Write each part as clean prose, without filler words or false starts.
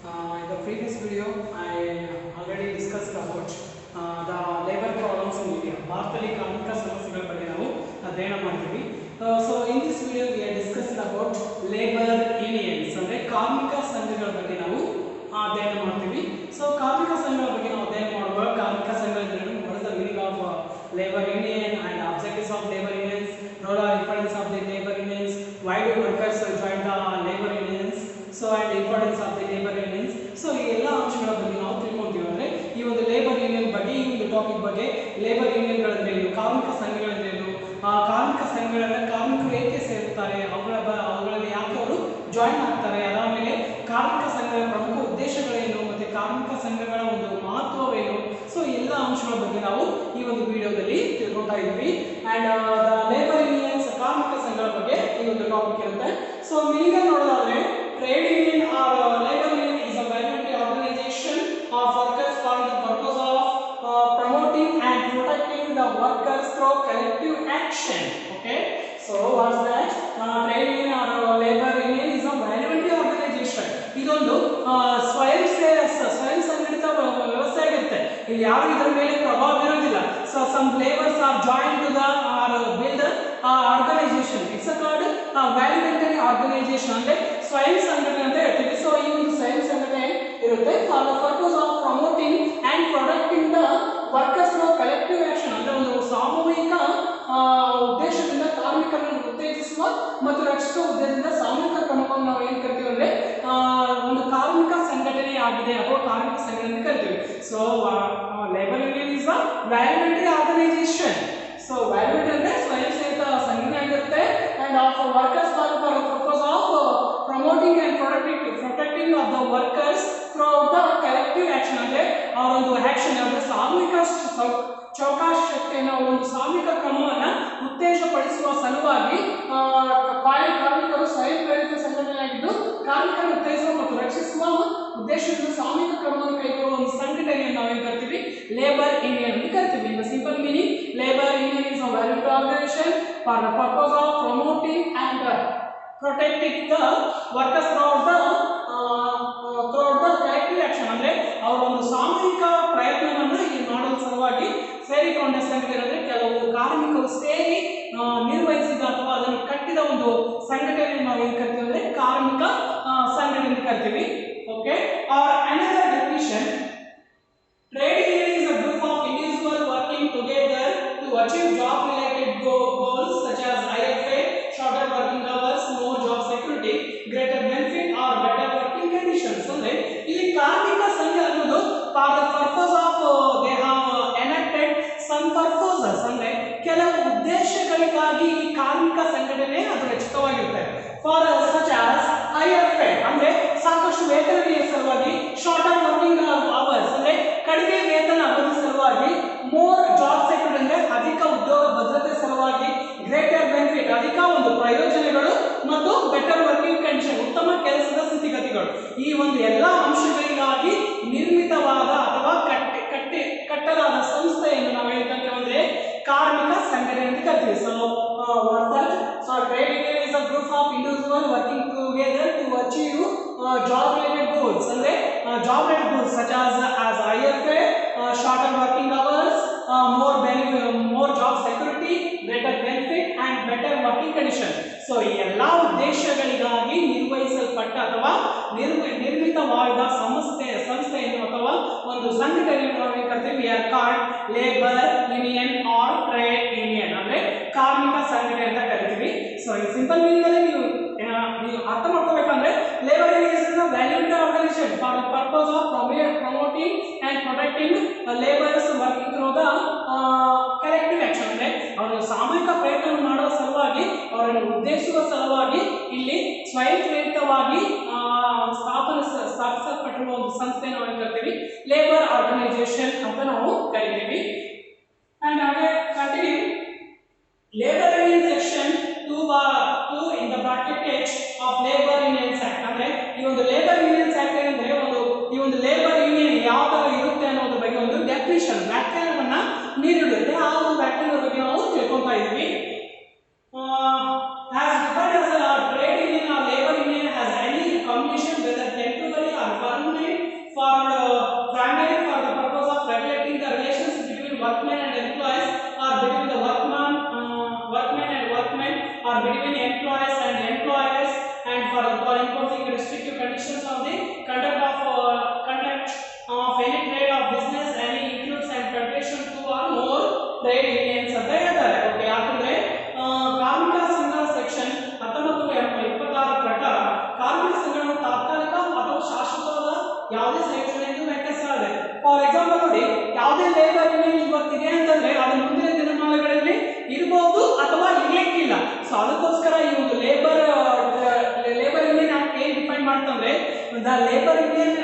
In the previous video, I already discussed about the labor problems in India. ಭಾರತದಲ್ಲಿ ಕಾರ್ಮಿಕ ಸಮಸ್ಯೆಗಳ ಬಗ್ಗೆ ನಾವು ಅಧ್ಯಯನ ಮಾಡ್ತೀವಿ. So in this video we are discussing about labor unions ಅಂದ್ರೆ ಕಾರ್ಮಿಕ ಸಂಘಗಳ ಬಗ್ಗೆ ನಾವು ಅಧ್ಯಯನ ಮಾಡ್ತೀವಿ. So ಕಾರ್ಮಿಕ ಸಂಘಗಳ ಬಗ್ಗೆ ನಾವು ಅಧ್ಯಯನ ಮಾಡುವಾಗ ಕಾರ್ಮಿಕ ಸಂಘಗಳು what is the meaning of labor union and objectives of labor unions, role or importance of the labor unions, why do workers join the labor unions, so and importance of the labor unions. So ಈ ಎಲ್ಲ ಅಂಶಗಳ ಬಗ್ಗೆ ನಾವು ತಿಳ್ಕೊಂತೀವಿ. ಅಂದ್ರೆ ಈ ಒಂದು labour union ಬಗ್ಗೆ ಈ ಒಂದು ಟಾಪಿಕ್ ಬಗ್ಗೆ ಲೇಬರ್ ಯೂನಿಯನ್ಗಳಂದ್ರೆ ಏನು, ಕಾರ್ಮಿಕ ಸಂಘಗಳಂದ್ರೆ ಏನು, ಕಾರ್ಮಿಕ ಸಂಘಗಳನ್ನ ಕಾರ್ಮಿಕರು ಏಕೆ ಸೇರುತ್ತಾರೆ, ಅವುಗಳಲ್ಲಿ ಯಾಕೆ ಅವರು ಜಾಯಿನ್ ಆಗ್ತಾರೆ, ಅದಾದಮೇಲೆ ಕಾರ್ಮಿಕ ಸಂಘಗಳ ಪ್ರಮುಖ ಉದ್ದೇಶಗಳೇನು ಮತ್ತೆ ಕಾರ್ಮಿಕ ಸಂಘಗಳ ಒಂದು ಮಹತ್ವವೇನು, ಸೊ ಎಲ್ಲ ಅಂಶಗಳ ಬಗ್ಗೆ ನಾವು ಈ ಒಂದು ವಿಡಿಯೋದಲ್ಲಿ ತಿಳ್ಕೊತಾ ಇದ್ವಿ. ಅಂಡ್ ಲೇಬರ್ ಯೂನಿಯನ್ಸ್ ಕಾರ್ಮಿಕ ಸಂಘಗಳ ಬಗ್ಗೆ ಈ ಒಂದು ಟಾಪಿಕ್ ಇರುತ್ತೆ. ಸೊ ಮೀನಿಂಗ್ ನೋಡೋದಾದ್ರೆ trade union or labor union is a voluntary organization of workers for the purpose of promoting and protecting the workers through collective action. Okay, so what's that? Trade union or labor union is a voluntary organization. ಇದೊಂದು ಸ್ವಯಂ ಸಂಘಟಿತ ವ್ಯವಸ್ಥೆ ಆಗಿರುತ್ತೆ. ಇಲ್ಲಿ ಯಾರು ಇದರ ಮೇಲೆ ಪ್ರಭಾವ ಬೀರೋದಿಲ್ಲ. So some laborers are joined to the or build organization. It's a called voluntary organization. ಅಂದ್ರೆ ಸ್ವಯಂ ಸಂಘಟನೆ ಅಂತ ಹೇಳ್ತೀವಿ. ಸೊ ಈ ಒಂದು ಸ್ವಯಂ ಸಂಘಟನೆ ಇರುತ್ತೆ for the purpose of promoting and protecting the workers through collective action. ಅಂದ್ರೆ ಒಂದು ಸಾಮೂಹಿಕ ಉದ್ದೇಶದಿಂದ ಕಾರ್ಮಿಕರನ್ನು ಉತ್ತೇಜಿಸುವ ಮತ್ತು ರಕ್ಷಿಸುವ ಉದ್ದೇಶದಿಂದ ಸಾಮೂಹಿಕ ಕ್ರಮವನ್ನು ನಾವು ಏನ್ ಕರಿತೀವಿ ಅಂದ್ರೆ ಒಂದು ಕಾರ್ಮಿಕ ಸಂಘಟನೆ ಆಗಿದೆ ಅಥವಾ ಕಾರ್ಮಿಕ ಸಂಘಟನೆ ಕರಿತೀವಿ. So labour union is a voluntary organisation. So voluntary ಅಂದ್ರೆ ಸ್ವಯಂ ಸೇರಿತ ಸಂಘಟನೆ ಆಗಿರುತ್ತೆ and of workers for purpose of promoting and protecting of the workers throughout the collective action. ಅಂದ್ರೆ ಅವರ ಒಂದು ಆಕ್ಷನ್ ಅಂದ್ರೆ ಸಾಮೂಹಿಕ ಚೌಕಾಶ ಶಕ್ತಿಯನ್ನು ಒಂದು ಸಾಮೂಹಿಕ ಕ್ರಮವನ್ನು ಉತ್ತೇಜಪಡಿಸುವ ಸಲುವಾಗಿ ಕಾರ್ಮಿಕರು ಸ್ವಯಂ ಪ್ರೇರಿತ ಸಂಘಟನೆಯಾಗಿದ್ದು ಕಾರ್ಮಿಕರನ್ನು ಉತ್ತೇಜಿಸುವ ಮತ್ತು ರಕ್ಷಿಸುವ ಉದ್ದೇಶದಿಂದ ಸಾಮೂಹಿಕ ಕ್ರಮವನ್ನು ಕೈಗೊಳ್ಳುವ ಒಂದು ಸಂಘಟನೆಯನ್ನು ನಾವು ಏನು ಕರಿತೀವಿ, ಲೇಬರ್ ಯೂನಿಯನ್ ಅಂತ ಕರಿತೀವಿ. In simple meaning labour union is a voluntary organization for the purpose of promoting and protecting the workers throughout the collective action. ಅಂದ್ರೆ ಅವರ ಒಂದು ಸಾಮೂಹಿಕ ಪ್ರಯತ್ನವನ್ನು ಈ ಮಾಡಲು ಸಲುವಾಗಿ ಸೇರಿಕೊಂಡ ಸಂಘಟನೆ ಅಂದ್ರೆ ಕೆಲವು ಕಾರ್ಮಿಕರು ಸೇರಿ ನಿರ್ವಹಿಸಿದ ಅಥವಾ ಅದನ್ನು ಕಟ್ಟಿದ ಒಂದು ಸಂಘಟನೆಯನ್ನು ನಾವು ಏನು ಕರಿತೀವಿ ಅಂದ್ರೆ ಕಾರ್ಮಿಕ ಸಂಘಟನೆ ಅಂತ ಕರಿತೀವಿ. Okay, or another definition, trade union is a group of individual working together to achieve job related goals such as IFA, shorter working hours, more job security, greater benefit or better working conditions. ಅಂದ್ರೆ ಇಲ್ಲಿ ಕಾರ್ಮಿಕ ಸಂಘ ಅನ್ನೋದು for the purpose of they have enacted some purposes. ಅಂದ್ರೆ ಕೆಲವು ಉದ್ದೇಶಗಳಿಗಾಗಿ ಈ ಕಾರ್ಮಿಕ ಸಂಘಟನೆ ಅದು ರಚಿತವಾಗಿರುತ್ತೆ. For such as IFA ಅಂದ್ರೆ ಸಾಕಷ್ಟು ವೇತನದ ಸಲುವಾಗಿ, shorter working hours ಅಂದ್ರೆ ಕಡಿಮೆ ವೇತನ ಅವಧಿ ಸಲುವಾಗಿ, more job security ಅಂದ್ರೆ ಅಧಿಕ ಉದ್ಯೋಗ ಭದ್ರತೆ ಸಲುವಾಗಿ, ಗ್ರೇಟರ್ ಬೆನಿಫಿಟ್ ಅಧಿಕ ಒಂದು ಪ್ರಯೋಜನಗಳು ಮತ್ತು ಬೆಟರ್ ವರ್ಕಿಂಗ್ ಕಂಡೀಷನ್ ಉತ್ತಮ ಕೆಲಸದ ಸ್ಥಿತಿಗತಿಗಳು. ಈ ಒಂದು ಎಲ್ಲ ಅಂಶಗಳಿಗಾಗಿ ನಿರ್ಮಿತವಾದ ಅಥವಾ ಕಟ್ಟಲಾದ ಸಂಸ್ಥೆಯನ್ನು ನಾವು ಹೇಳ್ತೇವೆ ಅಂದ್ರೆ ಕಾರ್ಮಿಕ ಸಂಘಟನೆ ಅಂತ ಕರಿತೀವಿ. So trade union is a group of individual working together to achieve job related goals. ಅಂದ್ರೆ job related goals such as IFA, shorter working hours, more job security, greater benefit and better working condition. So ಈ ಎಲ್ಲಾ ಉದ್ದೇಶಗಳಿಗಾಗಿ ನಿರ್ವಹಿಸಲ್ಪಟ್ಟ ಅಥವಾ ನಿರ್ಮಿತವಾದ ಸಂಸ್ಥೆಯನ್ನು ಅಥವಾ ಒಂದು ಸಂಘಟನೆಯನ್ನು ನಾವು ಏನು ಕರಿತೀವಿ, we are called labour union or trade union ಅಂದ್ರೆ ಕಾರ್ಮಿಕ ಸಂಘಟನೆ ಅಂತ ಕರಿತೀವಿ. ಸೊ ಈ ಸಿಂಪಲ್ ಮೀನಿಂಗ್ ಅಲ್ಲಿ ನೀವು ಅರ್ಥ ಮಾಡ್ಕೋಬೇಕಂದ್ರೆ labour union is a voluntary organisation for the purpose of promoting and protecting labours working through the collective action. ಅಂದ್ರೆ ಅವರು ಸಾಮೂಹಿಕ ಪ್ರಯತ್ನ ಮಾಡುವ ಸಲುವಾಗಿ, ಅವರನ್ನು ಉದ್ದೇಶಿಸುವ ಸಲುವಾಗಿ ಇಲ್ಲಿ ಸ್ವಯಂ ಪ್ರೇರಿತವಾಗಿ ಸ್ಥಾಪಿಸಲ್ಪಟ್ಟಿರುವ ಒಂದು ಸಂಸ್ಥೆ ನಾವು ಏನು ಕರಿತೀವಿ, ಲೇಬರ್ ಆರ್ಗನೈಸೇಷನ್ ಅಂತ ನಾವು ಕರಿತೀವಿ. ಅಂಡ್ ಹಾಗೆ continue labour union section 2 in the bracket H of Labor Unions Act. ಅಂದ್ರೆ ಈ ಒಂದು ಲೇಬರ್ ಯೂನಿಯನ್ಸ್ ಆಕ್ಟ್ ಏನಂದ್ರೆ ಈ ಒಂದು ಲೇಬರ್ ಯೂನಿಯನ್ ಯಾವ ತರ ಇರುತ್ತೆ ಅನ್ನೋದ್ರ ಬಗ್ಗೆ ಒಂದು ಡೆಫಿನಿಷನ್ ವ್ಯಾಖ್ಯಾನವನ್ನ ನೀಡಿರುತ್ತೆ. ಆ ಒಂದು ವ್ಯಾಖ್ಯಾನದ ಬಗ್ಗೆ ನಾವು ತಿಳ್ಕೊತಾ ಇದ್ವಿ. As defined as a trade union or labor union has any recognition whether temporary or permanent restrictive conditions of the conduct of any trade of business any includes and federation two or more trade unions ಅಂತ ಹೇಳ್ತಾರೆ. Okay, ಯಾಕಂದ್ರೆ ಕಾರ್ಮಿಕ ಸಂಘ section 1926 ಪ್ರಕಾರ ಕಾರ್ಮಿಕ ಸಂಘಗಳು ತಾತ್ಕಾಲಿಕ ಅಥವಾ ಶಾಶ್ವತವಾದ ಯಾವುದೇ ಸಂಯೋಜನೆ ಎಂದು ವ್ಯಾಖ್ಯಾನಿಸಲಾಗಿದೆ. ಫಾರ್ ಎಕ್ಸಾಂಪಲ್ ನೋಡಿ, ಯಾವುದೇ ಲೇಬರ್ ಯೂನಿಯನ್ ಇವತ್ತಿದೆ ಅಂತಂದ್ರೆ ಅದು ಮುಂದಿನ ದಿನಮಾನಗಳಲ್ಲಿ ಇರಬಹುದು ಅಥವಾ ಇರ್ಲಿಕ್ಕಿಲ್ಲ. ಸೊ ಅದಕ್ಕೋಸ್ಕರ ಈ ಒಂದು ಲೇಬರ್ ಯೂನಿಯನ್ ಆಕ್ಟ್ ಏನ್ ಡಿಫೈನ್ ಮಾಡ್ತಂದ್ರೆ the labour union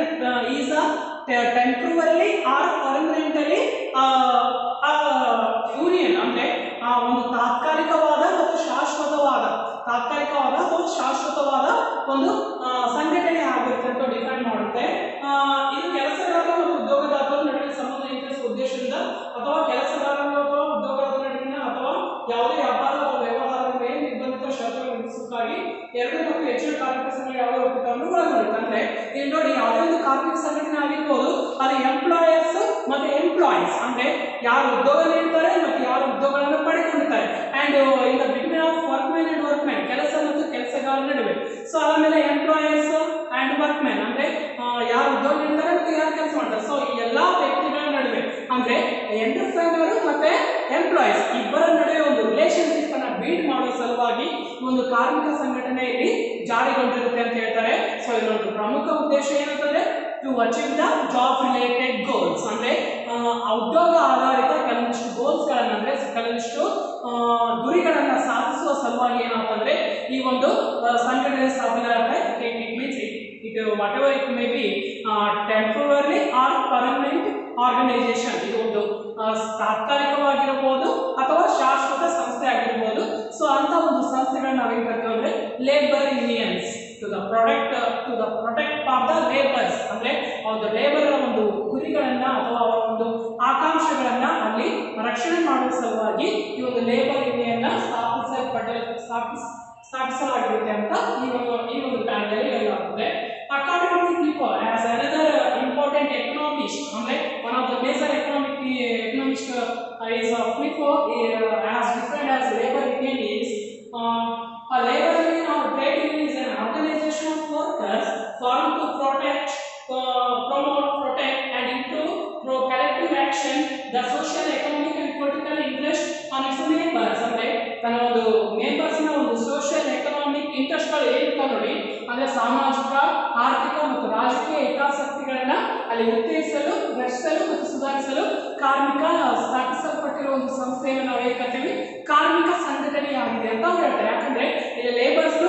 is a temporary or permanently union ಅಂದ್ರೆ ಒಂದು ತಾತ್ಕಾಲಿಕವಾದ ಮತ್ತು ಶಾಶ್ವತವಾದ ಒಂದು ಸಂಘಟನೆ ಆಗಿರುತ್ತೆ ಅಂತ ಡಿಫೈನ್ ಮಾಡುತ್ತೆ. ಇದು ಕೆಲಸಗಾರರು ಮತ್ತು ಉದ್ಯೋಗದಾತರ ನಡುವಿನ ಸಂಬಂಧ ಇಂಟ್ರೆಸ್ಟ್ ಉದ್ದೇಶದಿಂದ ಅಥವಾ ಕೆಲಸಗಾರರು ಅಥವಾ ಉದ್ಯೋಗದಾತರ ನಡುವಿನ ಅಥವಾ ಯಾವುದೇ ವ್ಯಾಪಾರ ಅಥವಾ ವ್ಯವಹಾರದ ಮೇಲೆ ನಿರ್ಬಂಧಿತ ಷರತ್ತುಗಳನ್ನು ವಿಧಿಸುವುದಕ್ಕಾಗಿ ಎರಡು ಮತ್ತು ಹೆಚ್ಚಿನ ಕಾರ್ಮಿಕ ಸಂಘಗಳು ಯಾವುದೇ ಒಕ್ಕೂಟವನ್ನು ಒಳಗೊಂಡಿರುತ್ತೆ. ಅಂದ್ರೆ ಇಲ್ಲಿ ನೋಡಿ, ಯಾವುದೇ ಒಂದು ಕಾರ್ಮಿಕ ಸಂಘಟನೆ ಆಗಿರ್ಬೋದು, ಅದು ಎಂಪ್ಲಾಯರ್ಸ್ ಮತ್ತೆ ಎಂಪ್ಲಾಯೀಸ್ ಅಂದ್ರೆ ಯಾರು ಉದ್ಯೋಗ ನೀಡ್ತಾರೆ ಮತ್ತು ಯಾರು ಉದ್ಯೋಗಗಳನ್ನು ಪಡೆದುಕೊಂಡಿರ್ತಾರೆ and in the between of workmen and workmen, ಕೆಲಸ ಮತ್ತು ಕೆಲಸಗಾರರ ನಡುವೆ. ಸೊ ಆಮೇಲೆ ಎಂಪ್ಲಾಯರ್ಸ್ ಅಂಡ್ ವರ್ಕ್ಮೆನ್ ಅಂದ್ರೆ ಯಾರು ಉದ್ಯೋಗ ನೀಡ್ತಾರೆ ಮತ್ತು ಯಾರು ಕೆಲಸ ಮಾಡ್ತಾರೆ. ಸೊ ಈ ಎಲ್ಲಾ ವ್ಯಕ್ತಿಗಳ ನಡುವೆ ಅಂದ್ರೆ ಎಂಟರ್ಪ್ರೈನರ್ ಮತ್ತೆ ಎಂಪ್ಲಾಯೀಸ್ ಇಬ್ಬರ ನಡುವೆ ಒಂದು ರಿಲೇಶನ್ಶಿಪ್ ಅನ್ನ ಬಿಲ್ಡ್ ಮಾಡುವ ಸಲುವಾಗಿ ಒಂದು ಕಾರ್ಮಿಕ ಸಂಘಟನೆ ಇಲ್ಲಿ ಜಾರಿಗೊಂಡಿರುತ್ತೆ ಅಂತ ಹೇಳ್ತಾರೆ. ಸೊ ಇದರ ಪ್ರಮುಖ ಉದ್ದೇಶ ಏನಂತಂದ್ರೆ to achieve the job related goals ಅಂದ್ರೆ ಉದ್ಯೋಗ ಆಧಾರಿತ ಕೆಲವೊಂದಿಷ್ಟು ಗೋಲ್ಸ್ ಗಳನ್ನ ಅಂದ್ರೆ ಕೆಲವೊಂದಿಷ್ಟು ಗುರಿಗಳನ್ನ ಸಾಧಿಸುವ ಸಲುವಾಗಿ ಏನಂತಂದ್ರೆ ಈ ಒಂದು ಸಂಘಟನೆ ಸ್ಥಾಪನೆ ಆಗುತ್ತೆ. It means it whatever it may be temporary or permanent organization, ಇದು ಒಂದು ತಾತ್ಕಾಲಿಕವಾಗಿರಬಹುದು ಅಥವಾ ಶಾಶ್ವತ ಸಂಸ್ಥೆ ಆಗಿರಬಹುದು. ಸೊ ಅಂತ ಒಂದು ಸಂಸ್ಥೆಗಳನ್ನ ನಾವೇನ್ ಕರಿತೀವಿ ಅಂದ್ರೆ labour unions to the protect for the labours ಅಂದ್ರೆ ಒಂದು ಲೇಬರ್ ಒಂದು ಗುರಿಗಳನ್ನ ಅಥವಾ ಅವರ ಒಂದು ಆಕಾಂಕ್ಷೆಗಳನ್ನ ಅಲ್ಲಿ ರಕ್ಷಣೆ ಮಾಡುವ ಸಲುವಾಗಿ ಈ ಒಂದು ಲೇಬರ್ ಯೂನಿಯನ್ ಸ್ಥಾಪಿಸಲಾಗಿರುತ್ತೆ ಅಂತ ಈ ಒಂದು ಪ್ಯಾನಲ್ ಹೇಳಲಾಗುತ್ತೆ. According to Clifford, as another important economist, one of the major economists is Clifford, as defined as labor union is a labor union or trade union is an organization of workers formed to promote, protect, and improve through collective action the social, economic, and political interest on its members. ತನ್ನ ಒಂದು members ನ ಒಂದು social economic interest ಗಳು ಏನಿರ್ತಾವ ನೋಡಿ, ಅಂದ್ರೆ ಸಾಮಾಜಿಕ, ಆರ್ಥಿಕ ಮತ್ತು ರಾಜಕೀಯ ಹಿತಾಸಕ್ತಿಗಳನ್ನ ಅಲ್ಲಿ ಉತ್ತೇಜಿಸಲು, ರಕ್ಷಿಸಲು ಮತ್ತು ಸುಧಾರಿಸಲು ಕಾರ್ಮಿಕ ಸ್ಥಾಪಿಸಲ್ಪಟ್ಟಿರುವ ಒಂದು ಸಂಸ್ಥೆಯನ್ನು ನಾವು ಏನ್ ಕರಿತೀವಿ, ಕಾರ್ಮಿಕ ಸಂಘಟನೆಯಾಗಿದೆ ಅಂತ ಅವ್ರು ಹೇಳ್ತಾರೆ. ಯಾಕಂದ್ರೆ ಇಲ್ಲಿ labours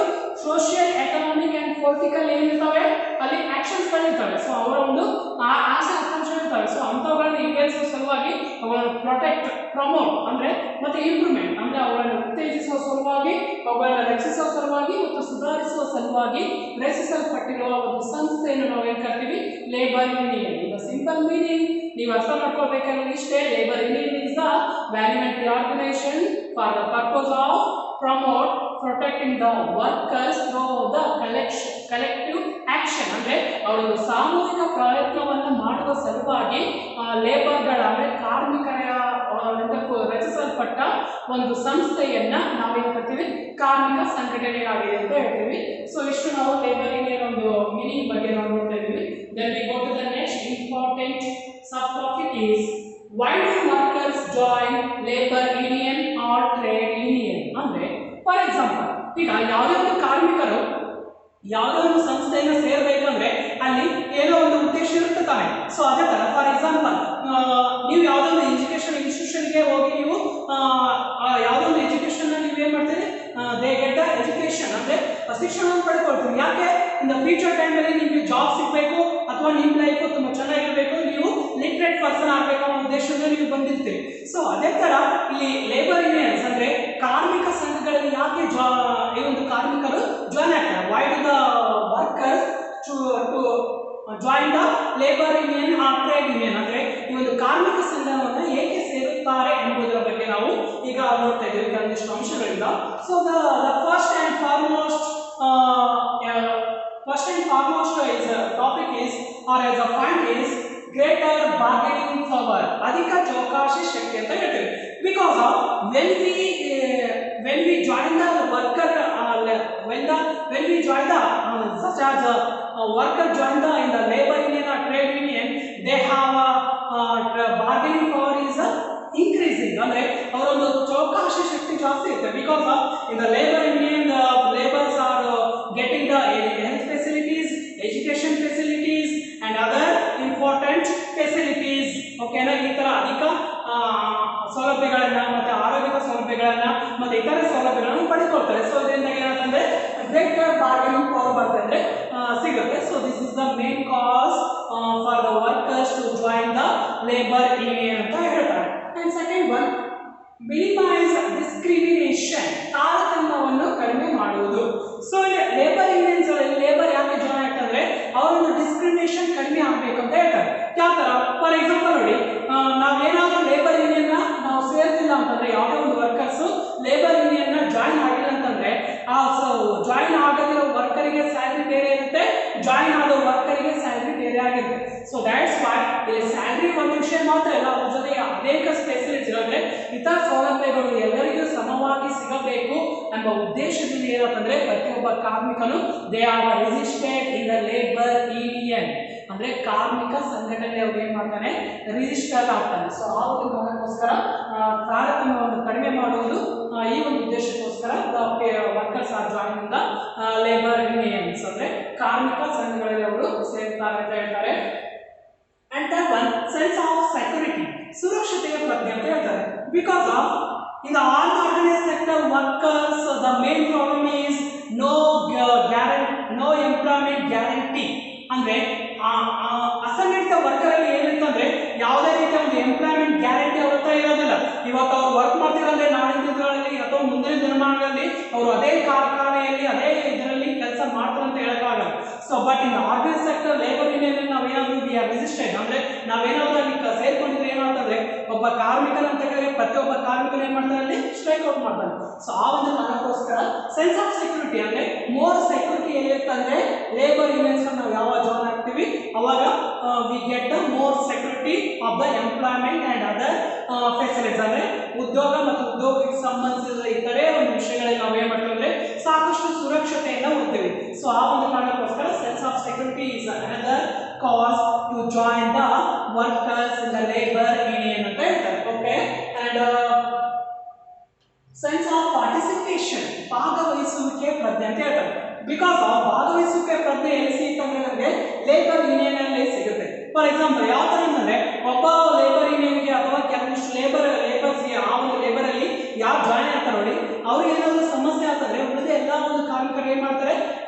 social, economic and political ಏನಿರ್ತಾವೆ ಅಲ್ಲಿ ಆಕ್ಷನ್ಸ್ ಗಳಿರ್ತವೆ. ಸೊ ಅವರ ಒಂದು ಆಸೆ ಆಕಾಂಕ್ಷೆಗಳಿರ್ತವೆ. ಸೊ ಅಂತವುಗಳನ್ನ ಈಡೇರಿಸುವ ಸಲುವಾಗಿ ಅವುಗಳನ್ನು ಪ್ರೊಟೆಕ್ಟ್, ಪ್ರಮೋಟ್ ಅಂದ್ರೆ ಮತ್ತೆ ಇಂಪ್ರೂವ್ಮೆಂಟ್ ಅಂದ್ರೆ ಅವುಗಳನ್ನು ಉತ್ತೇಜಿಸುವ ಸಲುವಾಗಿ, ಅವುಗಳನ್ನು ರಕ್ಷಿಸುವ ಸಲುವಾಗಿ ಮತ್ತು ಸುಧಾರಿಸುವ ಸಲುವಾಗಿ ರಚಿಸಲ್ಪಟ್ಟಿರುವ ಒಂದು ಸಂಸ್ಥೆಯನ್ನು ನಾವು ಏನ್ ಕರಿತೀವಿ, ಲೇಬರ್ ಯೂನಿಯನ್. ಈಗ ಸಿಂಪಲ್ ಮೀನಿಂಗ್ ನೀವು ಅರ್ಥ ಮಾಡ್ಕೊಳ್ಬೇಕಾದ್ರೆ ಇಷ್ಟೇ, labour union is the voluntary organisation for the purpose of promote protecting the workers through the collective action ಅಂದ್ರೆ ಅವರು ಸಾಮೂಹಿಕ ಪ್ರಯತ್ನವನ್ನು ಮಾಡುವ ಸಲುವಾಗಿ ಲೇಬರ್ಗಳ ಅಂದ್ರೆ ಕಾರ್ಮಿಕರ ರಚಿಸಲ್ಪಟ್ಟ ಒಂದು ಸಂಸ್ಥೆಯನ್ನ ನಾವೇನ್ ಕರಿತೀವಿ, ಕಾರ್ಮಿಕ ಸಂಘಟನೆಯಾಗಿದೆ ಅಂತ ಹೇಳ್ತೀವಿ. ಸೊ ಇಷ್ಟು ನಾವು ಲೇಬರ್ ಯೂನಿಯನ್ ಒಂದು ಮೀನಿಂಗ್ ಬಗ್ಗೆ ನಾವು ನೋಡ್ತಾ ಇದ್ದೀವಿ. Then we go to the next important subtopic is why do workers join labor union or trade union? ಅಂದ್ರೆ ಫಾರ್ ಎಕ್ಸಾಂಪಲ್, ಈಗ ಯಾವುದೇ ಒಂದು ಕಾರ್ಮಿಕರು ಯಾವುದೇ ಒಂದು ಸಂಸ್ಥೆಯನ್ನು ಸೇರ್ಬೇಕಂದ್ರೆ ಅಲ್ಲಿ ಏನೋ ಒಂದು ಉದ್ದೇಶ ಇರುತ್ತೆ ತಾನೆ. ಸೊ ಅದೇ ತರ ಫಾರ್ ಎಕ್ಸಾಂಪಲ್, ನೀವು ಯಾವುದೋ ಒಂದು ಎಜುಕೇಶನ್ ಇನ್ಸ್ಟಿಟ್ಯೂಷನ್ಗೆ ಹೋಗಿ ನೀವು ಯಾವುದೋ ಒಂದು ಎಜುಕೇಶನ್ ನೀವು ಏನ್ ಮಾಡ್ತೀರಿ, ದೇ ಗೆಟ್ ದ ಎಜುಕೇಶನ್ ಅಂದ್ರೆ ಶಿಕ್ಷಣವನ್ನು ಪಡ್ಕೊಳ್ತೀವಿ. ಯಾಕೆ, ಇನ್ ದ ಫ್ಯೂಚರ್ ಟೈಮಲ್ಲಿ ನಿಮಗೆ ಜಾಬ್ ಸಿಗಬೇಕು ಅಥವಾ ನಿಮ್ಮ ಲೈಫ್ ತುಂಬಾ ಚೆನ್ನಾಗಿರಬೇಕು, ನೀವು ಲಿಟ್ರೇಟ್ ಪರ್ಸನ್ ಆಗಬೇಕು ಅನ್ನೋ ಉದ್ದೇಶದಿಂದ ನೀವು ಬಂದಿರ್ತೀರಿ. ಸೊ ಅದೇ ತರ ಇಲ್ಲಿ ಲೇಬರ್ ಯೂನಿಯನ್ಸ್ ಅಂದ್ರೆ ಕಾರ್ಮಿಕ ಸಂಘಗಳಲ್ಲಿ ಯಾಕೆ ಈ ಒಂದು ಕಾರ್ಮಿಕರು ಜಾಯ್ನ್ ಆಗ್ತಾರೆ, why do the workers to join the labour union or trade union ಅಂದ್ರೆ ಈ ಒಂದು ಕಾರ್ಮಿಕ ಸಂಘವನ್ನು ಏಕೆ ಸೇರುತ್ತಾರೆ ಎಂಬುದರ ಬಗ್ಗೆ ನಾವು ಈಗ ನೋಡ್ತಾ ಇದ್ದೀವಿ ಕೆಲವೊಂದಿಷ್ಟು ಅಂಶಗಳಿಂದ. So the first and foremost is topic is or as a point is greater bargaining power, ಅಧಿಕ ಚೌಕಾಶಿ ಶಕ್ತಿ ಅಂತ ಹೇಳ್ತೀವಿ. Because of when we join the worker when we join the such such as worker join the in the labor union or trade union, they have bargaining power is increasing. ಅಂದ್ರೆ ಅವರ ಒಂದು ಚೌಕಾಶಿ ಶಕ್ತಿ ಜಾಸ್ತಿ ಇರುತ್ತೆ. Because of in the labor union, the laborers are getting the health facilities, education facilities and other important facilities. Okay na, ಈ ತರ ಅಧಿಕ ಸೌಲಭ್ಯಗಳನ್ನ ಮತ್ತೆ ಆರೋಗ್ಯದ ಸೌಲಭ್ಯಗಳನ್ನ ಮತ್ತೆ ಇತರೆ ಸೌಲಭ್ಯಗಳನ್ನು ಪಡೆದುಕೊಳ್ತಾರೆ. ಸೊ ಇದರಿಂದ ಏನಾಗುತ್ತೆ, ಗ್ರೇಟರ್ ಬಾರ್ಗೇನಿಂಗ್ ಪವರ್ ಬರ್ತದೆ, ಸಿಗುತ್ತೆ. So this is the main cause for the workers to join the labour union ಅಂತ ಹೇಳ್ತಾರೆ. And second one, minimise discrimination, ತಾರತಮ್ಯವನ್ನು ಕಡಿಮೆ ಮಾಡುವುದು. ಸೊ ಲೇಬರ್ ಯೂನಿಯನ್ಸ್ ಲೇಬರ್ ಯಾಕೆ ಜಾಯಿನ್ ಆಗ್ತಂದ್ರೆ ಅವರೊಂದು ಡಿಸ್ಕ್ರಿಮಿನೇಷನ್ ಕಡಿಮೆ ಆಗಬೇಕು ಅಂತ ಹೇಳ್ತಾರೆ. ಯಾವ ತರ, ಫಾರ್ ಎಕ್ಸಾಂಪಲ್ ನೋಡಿ, ನಾವೇನಾದ್ರೂ ಲೇಬರ್ ಯೂನಿಯನ್ ನಾವು ಸೇರ್ತಿಲ್ಲ ಅಂತಂದ್ರೆ, ಯಾವುದೇ ಒಂದು ವರ್ಕರ್ಸ್ ಲೇಬರ್ ಯೂನಿಯನ್ ಜಾಯಿನ್ ಆಗಿಲ್ಲ ಅಂತಂದ್ರೆ ಆ ಜಾಯಿನ್ ಆಗದಿರೋ ವರ್ಕರಿಗೆ ಸ್ಯಾಲರಿ ಬೇರೆ ಇರುತ್ತೆ, ಜಾಯಿನ್ ಆದ ವರ್ಕರಿಗೆ ಸ್ಯಾಲರಿ ಬೇರೆ ಆಗಿರುತ್ತೆ. ಸೊ ದ್ಯಾಟ್ಸ್ ವೈ ಇಲ್ಲಿ ಸ್ಯಾಲರಿ ಒಂದು ವಿಷಯ ಮಾತ್ರ ಅಲ್ಲ, ಅದ್ರ ಜೊತೆಗೆ ಅನೇಕ ಫೆಸಿಲಿಟೀಸ್ ಅಂದ್ರೆ ಇತರ ಸೌಲಭ್ಯಗಳು ಎಲ್ಲರಿಗೂ ಸಮವಾಗಿ ಸಿಗಬೇಕು ಎಂಬ ಉದ್ದೇಶದಿಂದ ಏನಂತಂದ್ರೆ ಪ್ರತಿಯೊಬ್ಬ ಕಾರ್ಮಿಕನು they are registered in the labour union, ಅಂದ್ರೆ ಕಾರ್ಮಿಕ ಸಂಘಟನೆ ಅವ್ರು ಏನ್ ಮಾಡ್ತಾನೆ, ರಿಜಿಸ್ಟರ್ ಆಗ್ತಾನೆ. ಸೊ ಆ ಒಂದು ಕಾರಣಕ್ಕೋಸ್ಕರ ತಾರತಮ್ಯವನ್ನು ಕಡಿಮೆ ಮಾಡುವುದು, ಈ ಒಂದು ಉದ್ದೇಶಕ್ಕೋಸ್ಕರ workers are join the labour unions, ಅಂದ್ರೆ ಕಾರ್ಮಿಕ ಸಂಘಗಳಲ್ಲಿ ಅವರು ಸೇರ್ತಾರೆ ಅಂತ ಹೇಳ್ತಾರೆ. And that one, sense of security, ಸುರಕ್ಷತೆಯ ಪ್ರಜ್ಞೆ ಅಂತ ಹೇಳ್ತಾರೆ. Because of in the unorganized sector workers, the main problem is no employment guarantee. ಅಂದ್ರೆ ಅಸಂಘಟಿತ ವರ್ಕರ್ ಅಲ್ಲಿ ಏನಿರ್ತಂದ್ರೆ ಯಾವುದೇ ರೀತಿಯ ಒಂದು ಎಂಪ್ಲಾಯ್ಮೆಂಟ್ ಗ್ಯಾರಂಟಿ ಅವ್ರ ಹತ್ರ ಇರೋದಿಲ್ಲ. ಇವತ್ತು ಅವ್ರು ವರ್ಕ್ ಮಾಡ್ತಿರಂದ್ರೆ ನಾಳಿನ ದಿನಗಳಲ್ಲಿ ಅಥವಾ ಮುಂದಿನ ದಿನಮಾನಗಳಲ್ಲಿ ಅವರು ಅದೇ ಕಾರ್ಖಾನೆಯಲ್ಲಿ ಅದೇ ಇದರಲ್ಲಿ ಕೆಲಸ ಮಾಡ್ತಾರೆ ಅಂತ ಹೇಳಕ್ಕಾಗಲ್ಲ. So but in organise sector labour union ನಾವೇನಾದ್ರೂ ವಿ ಆರ್ ರಿಜಿಸ್ಟರ್ಡ್, ಅಂದ್ರೆ ನಾವೇನಾದ್ರೂ ಅಲ್ಲಿ ಸೇರ್ಕೊಂಡಿದ್ರೆ ಏನಾಗ್ತದೆ, ಒಬ್ಬ ಕಾರ್ಮಿಕನ ಅಂತ ಹೇಳಿದ್ರೆ ಪ್ರತಿಯೊಬ್ಬ ಕಾರ್ಮಿಕರು ಏನ್ ಮಾಡ್ತಾರೆ, ಅಲ್ಲಿ ಸ್ಟ್ರೈಕ್ ಔಟ್ ಮಾಡ್ತಾರೆ. ಸೊ ಆ ಒಂದು ಕಾರಣಕ್ಕೋಸ್ಕರ ಸೆನ್ಸ್ ಆಫ್ ಸೆಕ್ಯೂರಿಟಿ, ಅಂದ್ರೆ ಮೋರ್ ಸೆಕ್ಯೂರಿಟಿ ಎಲ್ಲಿರ್ತಂದ್ರೆ ಲೇಬರ್ ಯೂನಿಯನ್ಸ್ ನಾವು ಯಾವಾಗ ಜಾಯಿನ್ ಆಗ್ತೀವಿ ಅವಾಗ we get the more security of the employment and other facilities, ಅಂದ್ರೆ ಉದ್ಯೋಗ ಮತ್ತು ಉದ್ಯೋಗಕ್ಕೆ ಸಂಬಂಧಿಸಿದ ಇತರೆ ಒಂದು ವಿಷಯಗಳಲ್ಲಿ ನಾವು ಏನ್ ಮಾಡ್ತೀವಿ ಅಂದ್ರೆ ಸಾಕಷ್ಟು ಸುರಕ್ಷತೆಯನ್ನು ಹೊಂದ್ತೀವಿ. ಸೊ ಆ ಒಂದು ಕಾರಣಕ್ಕೋಸ್ಕರ sense of security is another cause to join the workers in the labour union ಅಂತ ಹೇಳ್ತಾರೆ. Okay, and sense of participation, ಭಾಗವಹಿಸುವಿಕೆ ಪ್ರಜ್ಞೆ ಅಂತ ಹೇಳ್ತಾರೆ. ಬಿಕಾಸ್ ಆಫ್ ಭಾಗವಹಿಸುವಿಕೆ ಪ್ರಜ್ಞೆ ಎಲ್ಲಿ ಸಿಗುತ್ತೆ ನಮಗೆ, ಲೇಬರ್ ಯೂನಿಯನ್ ಅಲ್ಲಿ ಸಿಗುತ್ತೆ. ಫಾರ್ ಎಕ್ಸಾಂಪಲ್ ಯಾವ ತರ ಅಂದ್ರೆ, ಒಬ್ಬ ಲೇಬರ್ ಯೂನಿಯನ್ಗೆ ಅಥವಾ ಕೆಲವೊಂದಿಷ್ಟು ಲೇಬರ್ಸ್ಗೆ ಆ ಒಂದು ಲೇಬರ್ ಅಲ್ಲಿ ಯಾರು ಜಾಯಿನ್ ಆಗ್ತಾರೆ ನೋಡಿ, ಅವ್ರಿಗೆ ಏನಾದ್ರು ಸಮಸ್ಯೆ ಆಗ್ತದೆ, ಉಳಿದ ಎಲ್ಲ ಒಂದು ಕಾರ್ಮಿಕರು ಏನ್ ಮಾಡ್ತಾರೆ,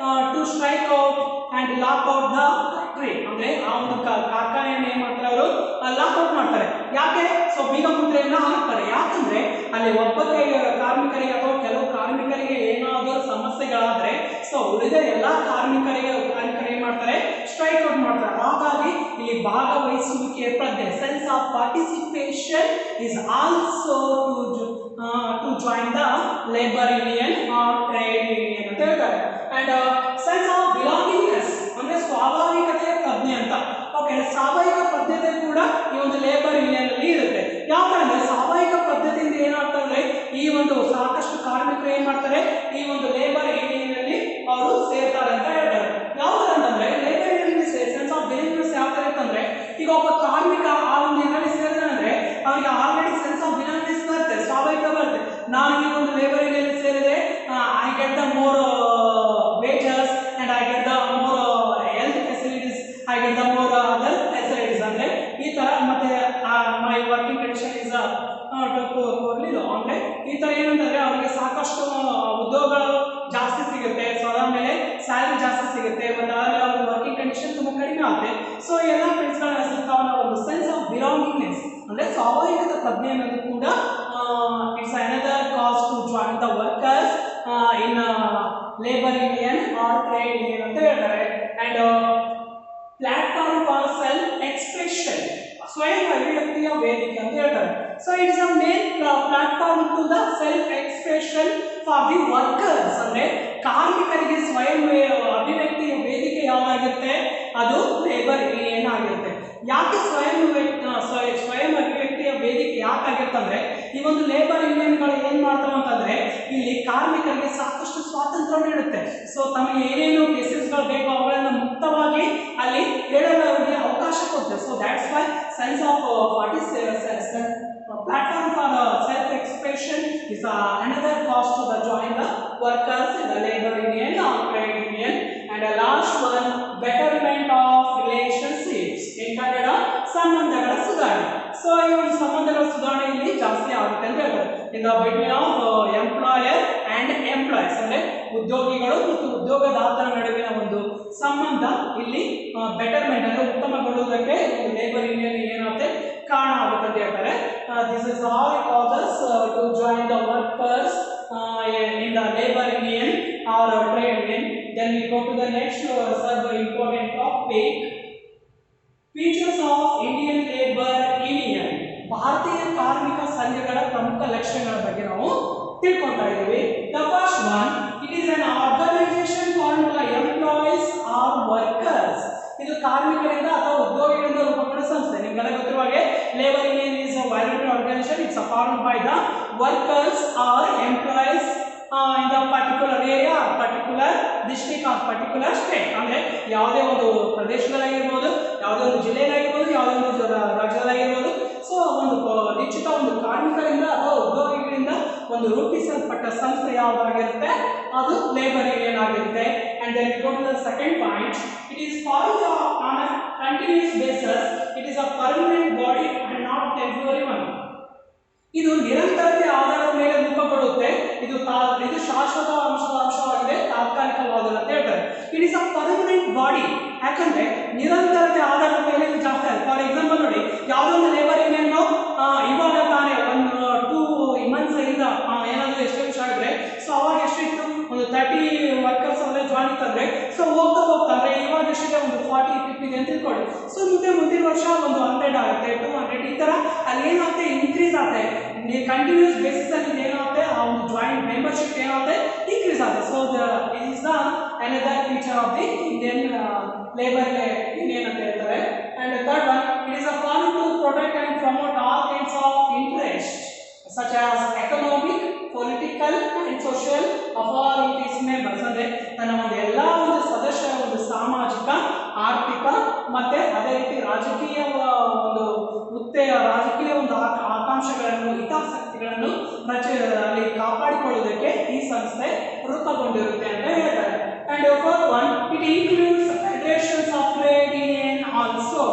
to strike out and lock out the factory, ಅಂದ್ರೆ ಆ ಒಂದು ಕಾರ್ಖಾನೆಯನ್ನು ಏನ್ ಮಾಡ್ತಾರೆ, ಅವರು ಲಾಕ್ ಔಟ್ ಮಾಡ್ತಾರೆ. ಯಾಕೆ? ಸೊ ಬೀಗ ಮುದ್ರೆಯನ್ನ ಹಾಕ್ತಾರೆ. ಯಾಕಂದ್ರೆ ಅಲ್ಲಿ ಒಬ್ಬ ಕಾರ್ಮಿಕರಿಗೆ ಅಥವಾ ಕೆಲವು ಕಾರ್ಮಿಕರಿಗೆ ಏನಾದರೂ ಸಮಸ್ಯೆಗಳಾದ್ರೆ ಸೊ ಉಳಿದ ಎಲ್ಲಾ ಕಾರ್ಮಿಕರಿಗೆ ಏನ್ ಮಾಡ್ತಾರೆ, ಸ್ಟ್ರೈಕ್ ಔಟ್ ಮಾಡ್ತಾರೆ. ಹಾಗಾಗಿ ಇಲ್ಲಿ ಭಾಗವಹಿಸುವಿಕೆ ಪ್ರಜ್ಞೆ, sense of participation is also to join the labour union or trade union ಅಂತ ಹೇಳ್ತಾರೆ. ಅಂಡ್ ಸೆನ್ಸ್ ಆಫ್ ಬಿಲಾಂಗಿಂಗ್ನೆಸ್, ಅಂದ್ರೆ ಸ್ವಾಭಾವಿಕತೆಯ ಪ್ರಜ್ಞೆ ಅಂತ. ಓಕೆ, ಸ್ವಾಭಾವಿಕ ಪದ್ಧತಿ ಕೂಡ ಈ ಒಂದು ಲೇಬರ್ ಯೂನಿಯನ್ ಅಲ್ಲಿ ಇರುತ್ತೆ. ಯಾಕಂದ್ರೆ ಸ್ವಾಭಾವಿಕ ಪದ್ಧತಿಯಿಂದ ಏನಾಗ್ತಂದ್ರೆ ಈ ಒಂದು ಸಾಕಷ್ಟು ಕಾರ್ಮಿಕರು ಏನ್ ಮಾಡ್ತಾರೆ, ಈ ಒಂದು ಲೇಬರ್ ಯೂನಿಯನ್ ಅಲ್ಲಿ ಅವರು ಸೇರ್ತಾರೆ ಅಂತ ಹೇಳ್ತಾರೆ. ಯಾವ್ದು ಅಂತಂದ್ರೆ labour union sense of belongingness ಯಾವ ತರ ಇರ್ತಂದ್ರೆ, ಈಗ ಒಬ್ಬ ಕಾರ್ಮಿಕ ಆ ಒಂದು ಇದರಲ್ಲಿ ಸೇರಿದ್ರೆ ಅಂದ್ರೆ ಅವರಿಗೆ ಆಲ್ರೆಡಿ ಸೆನ್ಸ್ ಆಫ್ ಬಿಲಾಂಗಿಂಗ್ನೆಸ್ ಬರುತ್ತೆ, ಸ್ವಾಭಾವಿಕ ಬರುತ್ತೆ. ನಾನು ಈ ಒಂದು ಲೇಬರ್ ಯೂನಿಯನ್ ಸೇರಿದ್ರೆ I get the more wages and I get the more health facilities, I get the more other facilities, ಅಂದ್ರೆ ಈ ತರ ಮತ್ತೆ my working condition is poorly low, ಅಂದ್ರೆ ಈ ತರ ಏನಂತಂದ್ರೆ ಅವರಿಗೆ ಸಾಕಷ್ಟು ಉದ್ಯೋಗಗಳು ಜಾಸ್ತಿ ಸಿಗುತ್ತೆ, ಸೊ ಅದರ ಮೇಲೆ ಸ್ಯಾಲರಿ ಜಾಸ್ತಿ ಸಿಗುತ್ತೆ, ಮತ್ತೆ ಅವರ ವರ್ಕಿಂಗ್ ಕಂಡೀಷನ್ ತುಂಬಾ ಕಡಿಮೆ ಆಗುತ್ತೆ. ಸೊ ಎಲ್ಲ ಫ್ರೆಂಡ್ಸ್ಗಳನ್ನ ಸಿಗ್ತಾವ ಒಂದು ಸೆನ್ಸ್ ಆಫ್ ಬಿಲಾಂಗಿಂಗ್ನೆಸ್, ಅಂದ್ರೆ ಸ್ವಾಭಾವಿಕದ ಪ್ರಜ್ಞೆ ಅನ್ನೋದು ಕೂಡ it's another cause to join the workers in labour union or trade union ಅಂತ ಹೇಳ್ತಾರೆ. And platform for self expression, ಸ್ವಯಂ ಅಭಿವ್ಯಕ್ತಿಯ ವೇದಿಕೆ ಅಂತ ಹೇಳ್ತಾರೆ. So it's a main platform to the self expression for the workers, ಅಂದ್ರೆ ಕಾರ್ಮಿಕರಿಗೆ ಸ್ವಯಂ ಅಭಿವ್ಯಕ್ತಿಯ ವೇದಿಕೆ ಯಾವಾಗಿರುತ್ತೆ, ಅದು ಲೇಬರ್ ಯೂನಿಯನ್ ಆಗಿರುತ್ತೆ. ಯಾಕೆ ಸ್ವಯಂ ಅಭಿವ್ಯಕ್ತಿಯ ವೇದಿಕೆ ಯಾಕಾಗಿರುತ್ತೆ ಅಂದ್ರೆ, ಈ ಒಂದು ಲೇಬರ್ ಯೂನಿಯನ್ಗಳು ಏನ್ ಮಾಡ್ತಾವ ಅಂತಂದ್ರೆ ಇಲ್ಲಿ ಕಾರ್ಮಿಕರಿಗೆ ಸಾಕಷ್ಟು ಸ್ವಾತಂತ್ರ್ಯ ನೀಡುತ್ತೆ. ಸೊ ತಮಗೆ ಏನೇನು ಕೆಸಸ್ಗಳು ಬೇಕೋ ಅವುಗಳ sense of platform for self-expression is another cause to the join the workers in the labor union or trade union. And the last one, betterment of relationships. In Kannada, ಸಂಬಂಧಗಳ ಸುಧಾರಣೆ. ಸೊ ಈ ಒಂದು ಸಂಬಂಧಗಳ ಸುಧಾರಣೆ ಇಲ್ಲಿ ಜಾಸ್ತಿ ಆಗುತ್ತೆ ಅಂತ ಹೇಳ್ತಾರೆ. In the between of employer and employees, ಅಂದ್ರೆ ಉದ್ಯೋಗಿಗಳು ಮತ್ತು ಉದ್ಯೋಗದಾತರ ನಡುವಿನ ಒಂದು ಸಂಬಂಧ ಇಲ್ಲಿ ಬೆಟರ್ಮೆಂಟ್ ಅಂದ್ರೆ ಉತ್ತಮಗೊಳ್ಳುವುದಕ್ಕೆ ಲೇಬರ್ ಯೂನಿಯನ್ ಏನಾಗುತ್ತೆ ಕಾರಣ ಆಗುತ್ತೆ ಅಂತ ಹೇಳ್ತಾರೆ. This is all causes to join the workers in the labor union or trade union. Then we go to the next important topic, features of Indian labor union. ಭಾರತೀಯ ಕಾರ್ಮಿಕ ಸಂಘಗಳ ಪ್ರಮುಖ ಲಕ್ಷಣಗಳ ಬಗ್ಗೆ ನಾವು ತಿಳ್ಕೊಳ್ತಾ ಇದ್ದೀವಿ. The first one, it is an organization formed by employees or workers. ಇದು ಕಾರ್ಮಿಕರಿಂದ ಅಥವಾ ಉದ್ಯೋಗಿಗಳಿಂದ ರೂಪುಗೊಂಡ ಸಂಸ್ಥೆ. ನಿಮಗೆಲ್ಲ ಗೊತ್ತಿರುವ ಹಾಗೆ labour union is a voluntary organization. It's formed by the workers or employees in the particular area, particular district or particular state. ಅಂದ್ರೆ ಯಾವುದೇ ಒಂದು ಪ್ರದೇಶದಲ್ಲಾಗಿರ್ಬೋದು, ಯಾವುದೇ ಒಂದು ಜಿಲ್ಲೆಯಲ್ಲಾಗಿರ್ಬೋದು, ಯಾವುದೇ ಒಂದು ರಾಜ್ಯದಲ್ಲಾಗಿರ್ಬೋದು. ಸೊ ಒಂದು ನಿಶ್ಚಿತ ಒಂದು ಕಾರ್ಮಿಕರಿಂದ ಅಥವಾ ಉದ್ಯೋಗಿಗಳಿಂದ ಒಂದು ರೂಪಿಸಲ್ಪಟ್ಟ ಸಂಸ್ಥೆ ಯಾವುದಾಗಿರುತ್ತೆ ಅದು ಲೇಬರ್ ಯೂನಿಯನ್ ಆಗಿರುತ್ತೆ. And then we go to the second point, it is formed on a continuous basis. It is a permanent body and not temporary one. ಇದು ನಿರಂತರತೆ ಆಧಾರದ ಮೇಲೆ ರೂಪುಗೊಳ್ಳುತ್ತೆ. ಇದು ಶಾಶ್ವತ ಅಂಶವಾಗಿದೆ, ತಾತ್ಕಾಲಿಕವಾದಲ್ಲ ಅಂತ ಹೇಳ್ತಾರೆ. It is a permanent body. ಯಾಕಂದ್ರೆ ನಿರಂತರತೆ ಆಧಾರದ ಮೇಲೆ ಇದು ಜಾಸ್ತಿ ಆಗುತ್ತೆ. ಫಾರ್ ಎಕ್ಸಾಂಪಲ್ ನೋಡಿ, ಯಾವುದೋ ಒಂದು ಲೇಬರ್ ಯೂನಿಯನ್ ಇವಾಗ ತಾನೇ ಒಂದು 2 months ಇಂದ ಏನಾದರೂ ಎಸ್ಟಾಬ್ಲಿಷ್ ಆಗಿದ್ರೆ, ಸೊ ಅವಾಗ ಎಷ್ಟಿತ್ತು, ಒಂದು 30 ವರ್ಕರ್ಸ್ ಅಲ್ಲೇ ಜಾಯಿನ್ ಇತ್ತಂದ್ರೆ, ಸೊ ಹೋಗ್ತಾ ಅಂದ್ರೆ ಇವಾಗ ಎಷ್ಟಿದೆ, ಒಂದು 40-50 ಇದೆ ಅಂತ ತಿಳ್ಕೊಳ್ಳಿ. ಸೊ ಮುಂದಿನ ವರ್ಷ ಒಂದು 100 ಆಗುತ್ತೆ, 200 ಈ ತರ ಅಲ್ಲಿ ಏನಾಗುತ್ತೆ, ಇನ್ಕ್ರೀಸ್ ಆಗುತ್ತೆ. ಕಂಟಿನ್ಯೂಸ್ ಬೇಸಿಸ್ ಅಲ್ಲಿ ಏನಾಗುತ್ತೆ, ಆ ಒಂದು ಜಾಯಿಂಟ್ ಮೆಂಬರ್ಶಿಪ್ ಏನಾಗುತ್ತೆ, ಇನ್ಕ್ರೀಸ್ ಆಗುತ್ತೆ. So it is the another feature of the Indian labor union ಅಂತ ಹೇಳ್ತಾರೆ. And the third one, it is a form to protect and promote all kinds of interests such as economic, political and social of all its members. ಅಂದ್ರೆ ತನ್ನ ಒಂದು ಎಲ್ಲಾ ಒಂದು ಸದಸ್ಯರ ಒಂದು ಸಾಮಾಜಿಕ, ಆರ್ಥಿಕ ಮತ್ತೆ ಅದೇ ರೀತಿ ರಾಜಕೀಯ ಒಂದು ರಾಜಕೀಯ ಒಂದು ಆಕಾಂಕ್ಷೆಗಳನ್ನು, ಹಿತಾಸಕ್ತಿಗಳನ್ನು ಅಲ್ಲಿ ಕಾಪಾಡಿಕೊಳ್ಳುವುದಕ್ಕೆ ಈ ಸಂಸ್ಥೆ ರೂಪುಗೊಂಡಿರುತ್ತೆ ಅಂತ ಹೇಳ್ತಾರೆ. And fourth one, it includes federations of trade union also.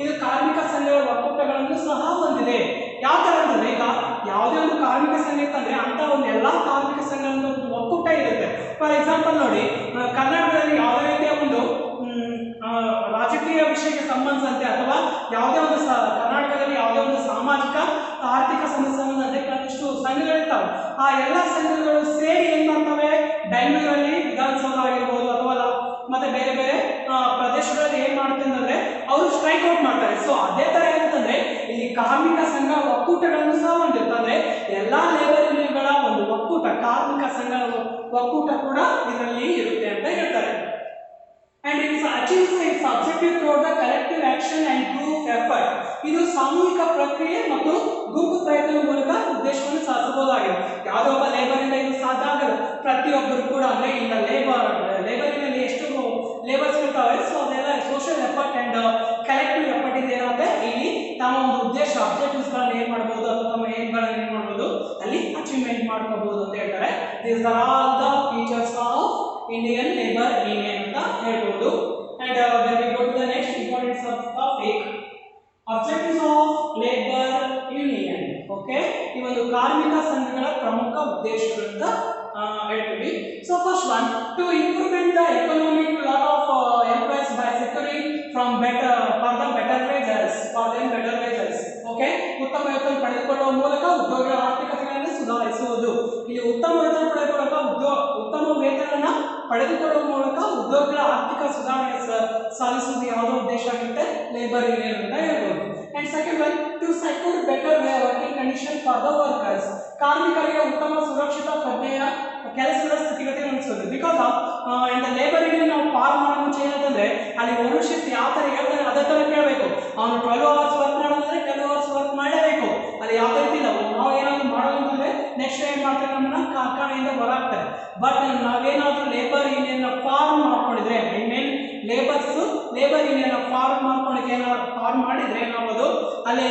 ಇದು ಕಾರ್ಮಿಕ ಸಂಘಗಳ ಒಕ್ಕೂಟಗಳನ್ನು ಸಹ ಹೊಂದಿದೆ. ಯಾವ ತರ ಅಂತಂದ್ರೆ, ಈಗ ಯಾವುದೇ ಒಂದು ಕಾರ್ಮಿಕ ಸಂಘ ಇತ್ತಂದ್ರೆ ಅಂತ ಒಂದು ಎಲ್ಲಾ ಕಾರ್ಮಿಕ ಸಂಘಗಳ ಒಂದು ಒಕ್ಕೂಟ ಇರುತ್ತೆ. ಫಾರ್ ಎಕ್ಸಾಂಪಲ್ ನೋಡಿ, ಕರ್ನಾಟಕದಲ್ಲಿ ಯಾವುದೇ ರೀತಿಯ ಒಂದು ರಾಜಕೀಯ ವಿಷಯಕ್ಕೆ ಸಂಬಂಧಿಸಿದಂತೆ ಅಥವಾ ಯಾವುದೇ ಒಂದು ಕರ್ನಾಟಕದಲ್ಲಿ ಯಾವುದೇ ಒಂದು ಸಾಮಾಜಿಕ ಆರ್ಥಿಕ ಸಮಸ್ಯೆ ಸಂಬಂಧಿಸಿದಂತೆ ಕೆಲವಷ್ಟು ಸಂಘಗಳಿರ್ತಾವೆ. ಆ ಎಲ್ಲ ಸಂಘಗಳು ಸೇರಿ ಏನ್ ಮಾಡ್ತವೆ, ಬೆಂಗಳೂರಲ್ಲಿ ವಿಧಾನಸೌಧ ಆಗಿರ್ಬೋದು ಅಥವಾ ಮತ್ತೆ ಬೇರೆ ಬೇರೆ ಪ್ರದೇಶಗಳಲ್ಲಿ ಏನ್ ಮಾಡುತ್ತೆ ಅಂದ್ರೆ ಅವರು ಸ್ಟ್ರೈಕ್ ಔಟ್ ಮಾಡ್ತಾರೆ. ಸೊ ಅದೇ ತರ ಏನಂತಂದ್ರೆ ಇಲ್ಲಿ ಕಾರ್ಮಿಕ ಸಂಘ ಒಕ್ಕೂಟಗಳನ್ನು ಸಹ ಹೊಂದಿರ್ತಂದ್ರೆ ಎಲ್ಲಾ ಲೇಬರ್ ಯೂನಿಯನ್ಗಳ ಒಂದು ಒಕ್ಕೂಟ, ಕಾರ್ಮಿಕ ಸಂಘಗಳ ಒಕ್ಕೂಟ ಕೂಡ ಇದರಲ್ಲಿ ಇರುತ್ತೆ ಅಂತ ಹೇಳ್ತಾರೆ. And it achieves its objective through the collective action and group effort. ಇದು ಸಾಮೂಹಿಕ ಪ್ರಕ್ರಿಯೆ ಮತ್ತು ಗುಂಪು ಪ್ರಯತ್ನದ ಮೂಲಕ ಉದ್ದೇಶವನ್ನು ಸಾಧಿಸಬಹುದಾಗಿದೆ. ಯಾವುದೋ ಒಬ್ಬ ಲೇಬರ್ ಇಂದ ಇದು ಸಾಧ್ಯ ಆಗಲ್ಲ. ಪ್ರತಿಯೊಬ್ಬರು ಕೂಡ ಅಂದ್ರೆ ಇಲ್ಲ ಲೇಬರ್ನಲ್ಲಿ ಎಷ್ಟು ಲೇಬರ್ಸ್ ಇರ್ತಾವೆ, ಸೊ ಅದೆಲ್ಲ social effort and collective effort ಇದೆ ಏನಾಗುತ್ತೆ, ಇಲ್ಲಿ ತಮ್ಮ ಒಂದು ಉದ್ದೇಶ ಅಬ್ಜೆಕ್ಟಿವ್ಸ್ ಗಳನ್ನ ಏನ್ ಮಾಡಬಹುದು ಅಥವಾ ತಮ್ಮ ಏನ್ಗಳನ್ನ ಏನ್ ಮಾಡಬಹುದು ಅಲ್ಲಿ ಅಚೀವ್ಮೆಂಟ್ ಮಾಡ್ಕೋಬಹುದು ಅಂತ ಹೇಳ್ತಾರೆ. These are all the features of Indian labor union ಅಂತ ಹೇಳ್ಬೋದು. And when we go to the next important topic, objectives of labor union. Okay, ಈ ಒಂದು ಕಾರ್ಮಿಕ ಸಂಘಗಳ ಪ್ರಮುಖ ಉದ್ದೇಶಗಳು ಅಂತ ಹೇಳ್ತೀವಿ. So first one, to implement the economic lot of employees by securing from better wages for them better wages. Okay, ಉತ್ತಮ ವೇತನ ಪಡೆದುಕೊಳ್ಳುವ ಮೂಲಕ ಉದ್ಯೋಗಿಗಳ ಆರ್ಥಿಕತೆಗಳನ್ನು ಸುಧಾರಿಸುವುದು. ಇಲ್ಲಿ ಉತ್ತಮ ವೇತನ ಉತ್ತಮ ವೇತನವನ್ನ ಪಡೆದುಕೊಳ್ಳುವ ಮೂಲಕ ಉದ್ಯೋಗಿಗಳ ಆರ್ಥಿಕ ಸುಧಾರಣೆ ಸಾಧಿಸುವುದು ಯಾವುದೋ ಉದ್ದೇಶ ಆಗುತ್ತೆ ಲೇಬರ್ ಯೂನಿಯನ್ ಅಂತ ಹೇಳ್ಬೋದು. And second one, to secure better working condition for the workers. ಕಾರ್ಮಿಕರಿಗೆ ಉತ್ತಮ ಸುರಕ್ಷಿತ ಪ್ರಜ್ಞೆಯ ಕೆಲಸದ ಸ್ಥಿತಿಗತಿ ನಡೆಸೋದು. Because in the labour union ನಾವು ಫಾರ್ಮ್ ಮಾಡೋ ಮುಂಚೆ ಏನಂತಂದ್ರೆ ಅಲ್ಲಿ ಓನರ್ಶಿಪ್ ಯಾವ ತರ ಹೇಳ್ತಾರೆ ಅದೇ ತರ ಕೇಳಬೇಕು. ಅವನು 12 hours ವರ್ಕ್ ಮಾಡೋದಂದ್ರೆ 12 hours ವರ್ಕ್ ಮಾಡಲೇಬೇಕು. ಅಲ್ಲಿ ಯಾವ ರೀತಿ ಇಲ್ಲ, ನಾವು ಏನಾದ್ರು ಮಾಡೋದಂತಂದ್ರೆ ನೆಕ್ಸ್ಟ್ ಏನ್ ಮಾಡ್ತಾರೆ, ನಮ್ಮನ್ನ ಕಾರ್ಖಾನೆಯಿಂದ ಹೊರಾಗ್ತಾರೆ. ಬಟ್ ನಾವೇನಾದ್ರೂ ಲೇಬರ್ ಯೂನಿಯನ್ ಫಾರ್ಮ್ ಮಾಡ್ಕೊಂಡಿದ್ರೆ, I mean labour union form ಮಾಡ್ಕೊಳಕ್ಕೆ ಏನಾದ್ರು ಫಾರ್ಮ್ ಮಾಡಿದ್ರೆ ಏನಾಗ್ಬೋದು, ಅಲ್ಲಿ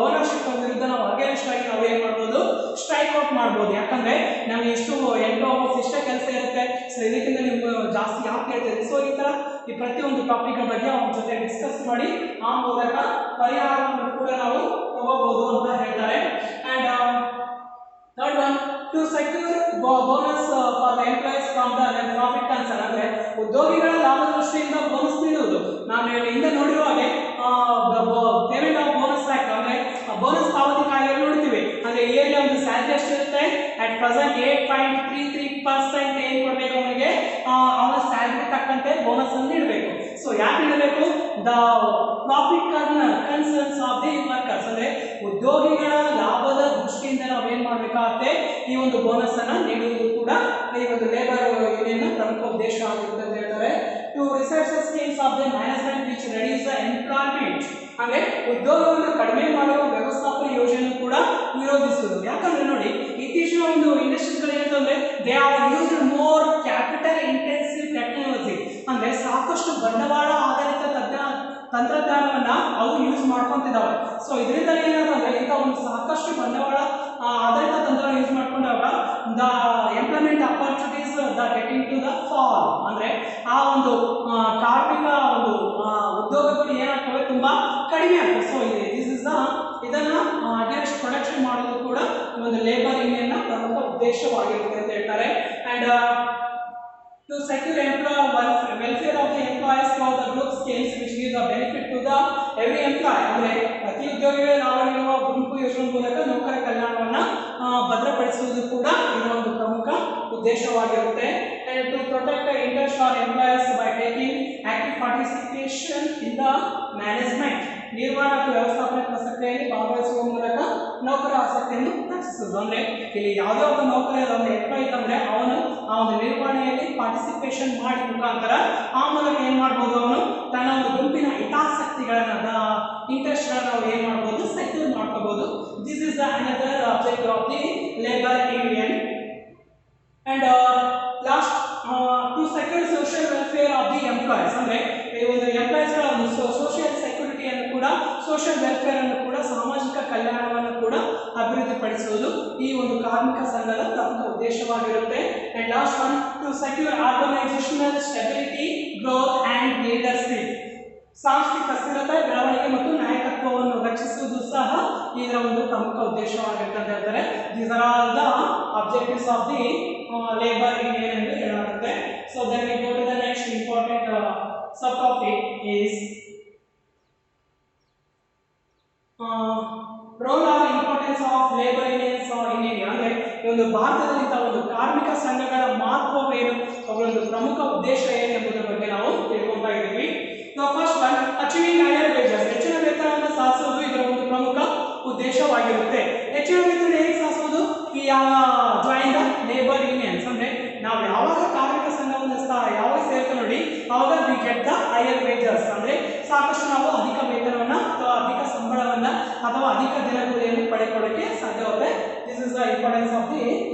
ಓನರ್ಶಿಪ್ ವಿರುದ್ಧ ನಾವು ಅಗೇನ್ಸ್ಟ್ ಆಗಿ ನಾವು ಏನ್ ಮಾಡ್ಬೋದು, ಸ್ಟ್ರೈಕ್ ಔಟ್ ಮಾಡ್ಬೋದು. ಯಾಕಂದ್ರೆ ನಮ್ಗೆ ಇಷ್ಟು 8 ಅವರ್ಸ್ ಇಷ್ಟೇ ಕೆಲಸ ಇರುತ್ತೆ, ಸೊ ಇದಕ್ಕಿಂತ ನೀವು ಜಾಸ್ತಿ ಯಾಕೆ ಹೇಳ್ತೀರಿ. ಸೊ ಈ ತರ ಈ ಪ್ರತಿಯೊಂದು ಟಾಪಿಕ್ ಬಗ್ಗೆ ಅವ್ರ ಜೊತೆ ಡಿಸ್ಕಸ್ ಮಾಡಿ ಆ ಮೂಲಕ ಪರಿಹಾರವನ್ನು ಕೂಡ ನಾವು ತಗೋಬಹುದು ಅಂತ ಹೇಳ್ತಾರೆ. And third one, to secure bonus for the employees from the profit concern, ಅಂದ್ರೆ ಉದ್ಯೋಗಿಗಳ ಲಾಭ ದೃಷ್ಟಿಯಿಂದ ಬೋನಸ್ ನೀಡುವುದು. ನಾನು ಹಿಂದೆ ನೋಡಿರುವ ಹಾಗೆ ಪೇಮೆಂಟ್ ಆಫ್ ಬೋನಸ್ ಆಕ್ಟ್ ಅಂದ್ರೆ ಬೋನಸ್ ಪಾವತಿ ಕಾಯ್ದೆ ನೋಡ್ತೀವಿ. ಅಂದ್ರೆ ಇಯರ್ಲಿ ಒಂದು ಸ್ಯಾಲರಿ ಎಷ್ಟಿರುತ್ತೆ, ಅಟ್ ಪ್ರೆಸೆಂಟ್ 8.33% ಏನ್ ಕೊಡಬೇಕು ಅವನಿಗೆ, ಅವನ ಸ್ಯಾಲರಿ ತಕ್ಕಂತೆ ಬೋನಸ್ ಅನ್ನು ನೀಡಬೇಕು. ಸೊ ಯಾಕೆ ನೀಡಬೇಕು, the profit concerns of the workers, ಅಂದ್ರೆ ಉದ್ಯೋಗಿಗಳ ಲಾಭದ ದೃಷ್ಟಿಯಿಂದ ನಾವು ಏನ್ ಮಾಡ್ಬೇಕಾಗುತ್ತೆ, ಈ ಒಂದು ಬೋನಸ್ ಅನ್ನ ನೀಡುವುದು ಕೂಡ ಈ ಒಂದು ಲೇಬರ್ ಯೂನಿಯನ್ ಪ್ರಮುಖ ಉದ್ದೇಶ ಆಗಿರುತ್ತೆ ಅಂತ ಹೇಳ್ತಾರೆ. To research schemes of the management which reduce the employment, ಅಂದ್ರೆ ಉದ್ಯೋಗವನ್ನು ಕಡಿಮೆ ಮಾಡುವ ವ್ಯವಸ್ಥಾಪನ ಯೋಜನೆ ಕೂಡ ವಿರೋಧಿಸುವುದು. ಯಾಕಂದ್ರೆ ನೋಡಿ, ಇತ್ತೀಚಿನ ಒಂದು ಇಂಡಸ್ಟ್ರೀಸ್ಗಳು ಏನಂತಂದ್ರೆ they are used more capital intensive technology, ಅಂದ್ರೆ ಸಾಕಷ್ಟು ಬಂಡವಾಳ ಆಧಾರಿತ ತಂತ್ರಜ್ಞಾನವನ್ನ ಅವು ಯೂಸ್ ಮಾಡ್ಕೊಂತಿದ್ದಾವೆ. ಸೊ ಇದರಿಂದ ಏನಾದ್ರೆ ಇಂಥ ಒಂದು ಸಾಕಷ್ಟು ಬಂಡವಾಳ ಆಧಾರಿತ ತಂತ್ರವನ್ನು ಯೂಸ್ ಮಾಡ್ಕೊಂಡಾಗ the employment opportunities the getting to the fall, ಅಂದ್ರೆ ಆ ಒಂದು ಕಾರ್ಮಿಕ ಒಂದು ಉದ್ಯೋಗಗಳು ಏನಾಗ್ತವೆ, ತುಂಬಾ ಕಡಿಮೆ ಆಗ್ತವೆ. ಸೊ ದಿಸ್ ಇಸ್ ದ ಇದನ್ನ ಅಗೇನ್ಸ್ಟ್ ಪ್ರೊಡಕ್ಷನ್ ಮಾಡೋದು ಕೂಡ ಈ ಒಂದು ಲೇಬರ್ ಯೂನಿಯನ್ ಪ್ರಮುಖ ಉದ್ದೇಶವಾಗಿರುತ್ತೆ ಅಂತ ಹೇಳ್ತಾರೆ. And to secure welfare of the employees through the group schemes which give the benefit to the every employee, ಅಂದ್ರೆ ಪ್ರತಿ ಉದ್ಯೋಗಿಗಳಿಗೆ ನಾವು ನೀಡುವ ಗುಂಪು ಯೋಜನೆ ಮೂಲಕ ನೌಕರ ಕಲ್ಯಾಣವನ್ನ ಭದ್ರಪಡಿಸುವುದು ಕೂಡ ಇದರ ಒಂದು ಪ್ರಮುಖ ಉದ್ದೇಶವಾಗಿರುತ್ತೆ. And to protect the interest of employees by taking active participation in the management, ನಿರ್ವಹಣಾ ವ್ಯವಸ್ಥಾಪನಾ ಪ್ರಕ್ರಿಯೆಯಲ್ಲಿ ಭಾಗವಹಿಸುವ ಮೂಲಕ ನೌಕರ ಆಸಕ್ತಿಯನ್ನು ರಕ್ಷಿಸುವುದು. ಅಂದ್ರೆ ಇಲ್ಲಿ ಯಾವುದೇ ಒಬ್ಬ ನೌಕರ ಎಂಪ್ಲಾಯ್ ಇದ್ದಂದ್ರೆ ಅವನು ಆ ಒಂದು ನಿರ್ವಹಣೆಯಲ್ಲಿ ಪಾರ್ಟಿಸಿಪೇಷನ್ ಮಾಡಿ ಮುಖಾಂತರ ಆ ಮೂಲಕ ಏನ್ ಮಾಡ್ಬೋದು, ಅವನು ತನ್ನ ಒಂದು ಗುಂಪಿನ ಹಿತಾಸಕ್ತಿಗಳನ್ನ ಇಂಟ್ರೆಸ್ಟ್ ಗಳನ್ನ ನಾವು ಏನ್ ಮಾಡ್ಬೋದು, ಸೆಕ್ಯೂರ್ ಮಾಡ್ಕೋಬಹುದು. This is the another objective of the labour union. And last, to secure social welfare of the employees, ಅಂದ್ರೆ ಈ ಒಂದು ಎಂಪ್ಲಾಯೀಸ್ ಗಳ ಒಂದು ಸೋಷಿಯಲ್ ಸೆಕ್ಯೂರಿಟಿಯನ್ನು ಕೂಡ, ಸೋಷಿಯಲ್ ವೆಲ್ಫೇರ್ ಅನ್ನು ಕೂಡ, ಸಾಮಾಜಿಕ ಕಲ್ಯಾಣವನ್ನು ಕೂಡ ಅಭಿವೃದ್ಧಿಪಡಿಸುವುದು ಈ ಒಂದು ಕಾರ್ಮಿಕ ಸಂಘದ ಪ್ರಮುಖ ಉದ್ದೇಶವಾಗಿರುತ್ತೆ. And last one, to secure organisational stability, growth and leadership, ಸಾಂಸ್ಥಿಕ ಸ್ಥಿರತೆ, ಬೆಳವಣಿಗೆ ಮತ್ತು ನಾಯಕತ್ವವನ್ನು ರಕ್ಷಿಸುವುದು ಸಹ ಇದರ ಒಂದು ಪ್ರಮುಖ ಉದ್ದೇಶವಾಗಿರುತ್ತೆ ಅಂತ ಹೇಳ್ತಾರೆ. These are all the objectives of the labour union ಎಂದು ಹೇಳಲಾಗುತ್ತೆ. So then we go to the next important subtopic is role of importance of labour unions in India, ಅಂದ್ರೆ ಈ ಒಂದು ಭಾರತದಲ್ಲಿ ಒಂದು ಕಾರ್ಮಿಕ ಸಂಘಗಳ ಮಹತ್ವವೇನು, ಅವುಗಳ ಪ್ರಮುಖ ಉದ್ದೇಶ ಏನು ಎಂಬುದರ ಬಗ್ಗೆ ನಾವು ತಿಳ್ಕೊಳ್ತಾ ಇದ್ದೀವಿ. First one, achieving higher wages, ಹೆಚ್ಚಿನ ವೇತನವನ್ನು ಸಾಧಿಸುವುದು ಇದರ ಒಂದು ಪ್ರಮುಖ ಉದ್ದೇಶವಾಗಿರುತ್ತೆ. ಹೆಚ್ಚಿನ ವೇತನ ಹೇಗೆ ಸಾಧಿಸುವುದು, ಈ ಜಾಯಿನ್ ದ ಲೇಬರ್ ಯೂನಿಯನ್ಸ್, ಅಂದ್ರೆ ನಾವು ಯಾವಾಗ ಕಾರ್ಮಿಕ ಸಂಘವನ್ನು ಯಾವಾಗ ಸೇರ್ತೀವಿ ನೋಡಿ, ಅವಾಗ we get the higher wages, ಅಂದ್ರೆ ಸಾಕಷ್ಟು ನಾವು ಅಧಿಕ ವೇತನವನ್ನ ಅಥವಾ ಅಧಿಕ ಸಂಬಳವನ್ನ ಅಥವಾ ಅಧಿಕ ದಿನಗೂಲಿಯನ್ನು ಪಡೆದುಕೊಳ್ಳಕ್ಕೆ ಸಾಧ್ಯವಾಗುತ್ತೆ. This is the importance of the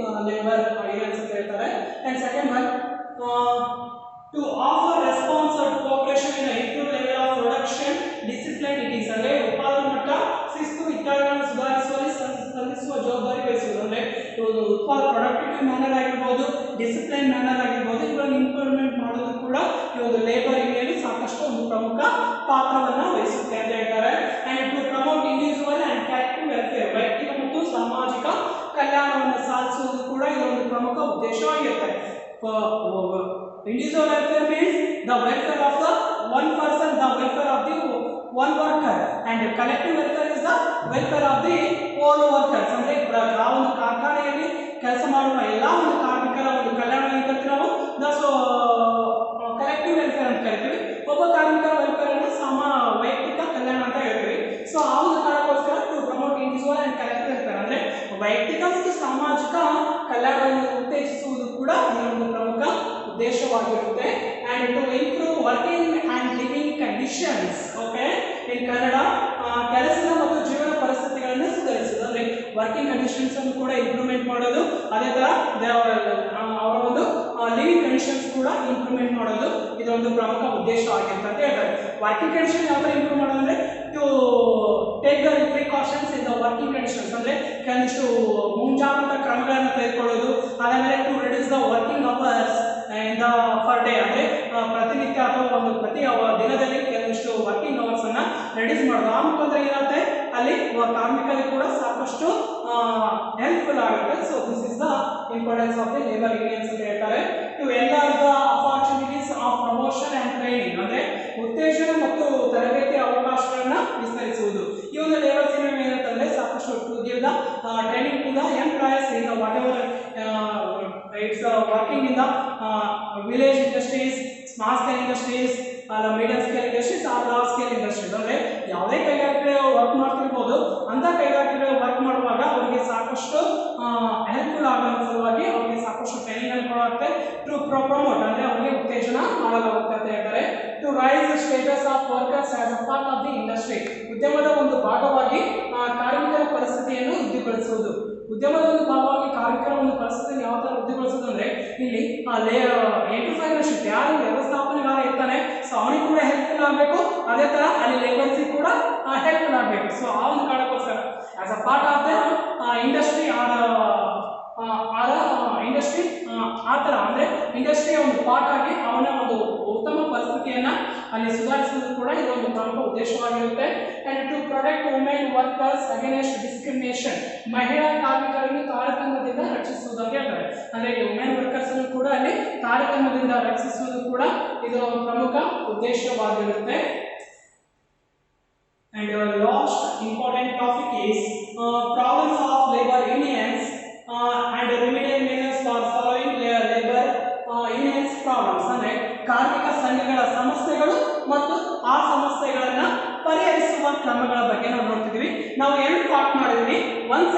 labour unions ಅಂತ ಹೇಳ್ತಾರೆ. And second one, to offer response or cooperation in an improved level of production discipline it is, ಅಂದ್ರೆ ಉತ್ಪಾದನಾ ಮಟ್ಟ, ಶಿಸ್ತು ಇತ್ಯಾದಿಗಳನ್ನು ಸುಧಾರಿಸುವಲ್ಲಿ ಸಲ್ಲಿಸುವ ಜವಾಬ್ದಾರಿ ವಹಿಸುವುದು. ಅಂದ್ರೆ ಪ್ರೊಡಕ್ಟಿವ್ ಮ್ಯಾನರ್ ಆಗಿರ್ಬೋದು, ಡಿಸಿಪ್ಲಿನ್ ಮ್ಯಾನರ್ ಆಗಿರ್ಬೋದು, ಇವುಗಳನ್ನು ಇಂಪ್ಲಿಮೆಂಟ್ ಮಾಡೋದು ಕೂಡ ಈ ಒಂದು ಲೇಬರ್ ಯೂನಿಯನ್ ಸಾಕಷ್ಟು ಒಂದು ಪ್ರಮುಖ ಪಾತ್ರವನ್ನು ವಹಿಸುತ್ತೆ ಅಂತ ಹೇಳ್ತಾರೆ. And to promote individual and collective welfare, ವೈಯಕ್ತಿಕ ಮತ್ತು ಸಾಮಾಜಿಕ ಕಲ್ಯಾಣವನ್ನು ಸಾಧಿಸುವುದು ಕೂಡ ಇದರ ಒಂದು ಪ್ರಮುಖ ಉದ್ದೇಶವಾಗಿರುತ್ತೆ. Individual welfare means the welfare of the one person, the welfare of the one worker, and collective welfare is the welfare of the all workers. ಅಂದ್ರೆ ಆ ಒಂದು ಕಾರ್ಖಾನೆಯಲ್ಲಿ ಕೆಲಸ ಮಾಡುವ ಎಲ್ಲಾ ಒಂದು ಕಾರ್ಮಿಕರ ಒಂದು ಕಲ್ಯಾಣವನ್ನು ಕರಿತೀವಿ ನಾವು ಕಲೆಕ್ಟಿವ್ ವೆಲ್ಫೇರ್ ಅಂತ ಕರಿತೀವಿ. ಒಬ್ಬ ಕಾರ್ಮಿಕರ ವೆಲ್ಫೇರ್ ಅನ್ನು ವೈಯಕ್ತಿಕ ಕಲ್ಯಾಣ ಅಂತ ಹೇಳ್ತೀವಿ. ಸೊ ಆ ಒಂದು ಕಾರಣಕ್ಕೋಸ್ಕರ to promote individual and collective welfare, ಅಂದ್ರೆ ವೈಯಕ್ತಿಕ ಮತ್ತು ಸಾಮಾಜಿಕ ಕಲ್ಯಾಣವನ್ನು ಉತ್ತೇಜಿಸುವುದು ಕೂಡ ಇದರ ಒಂದು ಪ್ರಮುಖ ಉದ್ದೇಶವಾಗಿರುತ್ತೆ. And to improve working and living conditions, okay, in Kannada ಕೆಲಸದ ಮತ್ತು ಜೀವನ ಪರಿಸ್ಥಿತಿಗಳನ್ನು ಸುಧಾರಿಸುವುದು, ಅಂದ್ರೆ ವರ್ಕಿಂಗ್ ಕಂಡೀಷನ್ಸ್ ಅನ್ನು ಕೂಡ ಇಂಪ್ರೂವ್ಮೆಂಟ್ ಮಾಡೋದು, ಅದೇ ತರ ಅವರ ಒಂದು ಲಿವಿಂಗ್ ಕಂಡೀಷನ್ಸ್ ಕೂಡ ಇಂಪ್ರೂವ್ಮೆಂಟ್ ಮಾಡೋದು ಇದೊಂದು ಪ್ರಮುಖ ಉದ್ದೇಶವಾಗಿರುತ್ತೆ ಅಂತ ಹೇಳ್ತಾರೆ. ವರ್ಕಿಂಗ್ ಕಂಡೀಷನ್ ಯಾವ ತರ ಇಂಪ್ರೂವ್ ಮಾಡೋದಂದ್ರೆ to take the precautions in the working conditions, ಅಂದ್ರೆ ಕೆಲವೊಂದಿಷ್ಟು ಮುಂಜಾಗ್ರತಾ ಕ್ರಮಗಳನ್ನು ತೆಗೆದುಕೊಳ್ಳೋದು. ಅದಾದ್ಮೇಲೆ to reduce the working hours in the per day, ಅಂದ್ರೆ ಪ್ರತಿನಿತ್ಯ ಅಥವಾ ಒಂದು ಪ್ರತಿ ದಿನದಲ್ಲಿ ಕೆಲವೊಂದಿಷ್ಟು ವರ್ಕಿಂಗ್ ಅವರ್ಸ್ ಅನ್ನ ರಿಡ್ಯೂಸ್ ಮಾಡೋದು. ಆ ಮುಖಾಂತರ ಏನಾಗುತ್ತೆ ಅಲ್ಲಿ ಕಾರ್ಮಿಕರಿಗೆ ಕೂಡ ಸಾಕಷ್ಟು ಹೆಲ್ಪ್ಫುಲ್ ಆಗುತ್ತೆ. So this is the importance of the labour unions ಅಂತ ಹೇಳ್ತಾರೆ. To enlarge the opportunities of promotion and training, ಅಂದ್ರೆ ಉತ್ತೇಜನ ಮತ್ತು ತರಬೇತಿ ಅವಕಾಶಗಳನ್ನ ವಿಸ್ತರಿಸುವುದು. ಈ ಒಂದು ಲೇಬರ್ ಯೂನಿಯನ್ ಏನಂತಂದ್ರೆ ಸಾಕಷ್ಟು to give the training to the employees in the whatever it's working in the village industries, small scale industries, medium scale industries or large scale industries. ಅಂದ್ರೆ ಯಾವುದೇ ಕೈಗಾರಿಕೆ ವರ್ಕ್ ಮಾಡ್ತಿರ್ಬೋದು, ಅಂತ ಕೈಗಾರಿಕೆ ವರ್ಕ್ ಮಾಡುವಾಗ ಅವರಿಗೆ ಸಾಕಷ್ಟು ಹೆಲ್ಪ್ಫುಲ್ ಆಗೋ ಸಲುವಾಗಿ ಅವರಿಗೆ ಸಾಕಷ್ಟು ಟ್ರೈನಿಂಗ್ ಅನ್ನು ಕೊಡುತ್ತೆ. ಟು ಪ್ರಮೋಟ್ ಅಂದ್ರೆ ಅವರಿಗೆ ಉತ್ತೇಜನ ಮಾಡಲಾಗುತ್ತೆ ಅಂತ ಹೇಳ್ತಾರೆ. To raise status of workers as a part of the industry, ಉದ್ಯಮದ ಒಂದು ಭಾಗವಾಗಿ ಕಾರ್ಮಿಕರ ಪರಿಸ್ಥಿತಿಯನ್ನು ವೃದ್ಧಿಗೊಳಿಸುವುದು. ಉದ್ಯಮದ ಒಂದು ಭಾಗವಾಗಿ ಕಾರ್ಮಿಕರ ಒಂದು ಪರಿಸ್ಥಿತಿಯನ್ನು ಯಾವ ತರ ವೃದ್ಧಿಗೊಳಿಸೋದು ಅಂದ್ರೆ ಇಲ್ಲಿ ಎಂಟರ್ಪ್ರೈನರ್ಶಿಪ್ ಯಾರು ವ್ಯವಸ್ಥಾಪನೆಗಾರ ಇರ್ತಾನೆ, ಸೊ ಅವನಿಗೆ ಕೂಡ ಹೆಲ್ಪ್ಫುಲ್ ಆಗಬೇಕು, ಅದೇ ತರ ಅಲ್ಲಿ ಲೇಬರ್ಸ್ ಕೂಡ ಹೆಲ್ಪ್ಫುಲ್ ಆಗಬೇಕು. ಸೊ ಆ ಒಂದು ಕಾರಣಕ್ಕೋಸ್ಕರ as a part of the industry industry ಆ ತರ ಅಂದ್ರೆ ಇಂಡಸ್ಟ್ರಿಯ ಒಂದು ಪಾರ್ಟ್ ಆಗಿ ಅವನ ಒಂದು ಉತ್ತಮ ಪರಿಸ್ಥಿತಿಯನ್ನ ಅಲ್ಲಿ ಸುಧಾರಿಸುವುದು ಕೂಡ ಇದೊಂದು ಪ್ರಮುಖ ಉದ್ದೇಶವಾಗಿರುತ್ತೆ. And to protect women workers against discrimination, ಮಹಿಳಾ ಕಾರ್ಮಿಕರನ್ನು ತಾರತಮ್ಯದಿಂದ ರಕ್ಷಿಸುವುದು ಅಂತ ಹೇಳ್ತಾರೆ. ಅಂದ್ರೆ ವುಮೆನ್ ವರ್ಕರ್ಸ್ ಅನ್ನು ಕೂಡ ಅಲ್ಲಿ ತಾರತಮ್ಯದಿಂದ ರಕ್ಷಿಸುವುದು ಕೂಡ ಇದು ಪ್ರಮುಖ ಉದ್ದೇಶವಾಗಿರುತ್ತೆ. And our last important topic is problems of labor unions and remedial measures for following labor unions problems. ಅಂದ್ರೆ ಕಾರ್ಮಿಕ ಸಂಘಗಳ ಸಮಸ್ಯೆಗಳು ಮತ್ತು ಆ ಸಮಸ್ಯೆಗಳನ್ನ ಪರಿಹರಿಸುವ ಕ್ರಮಗಳ ಬಗ್ಗೆ ನಾವು ನೋಡ್ತಿದ್ವಿ. ನಾವು ಎರಡು ಪಾರ್ಟ್ ಮಾಡಿದ್ವಿ. ಒಂದು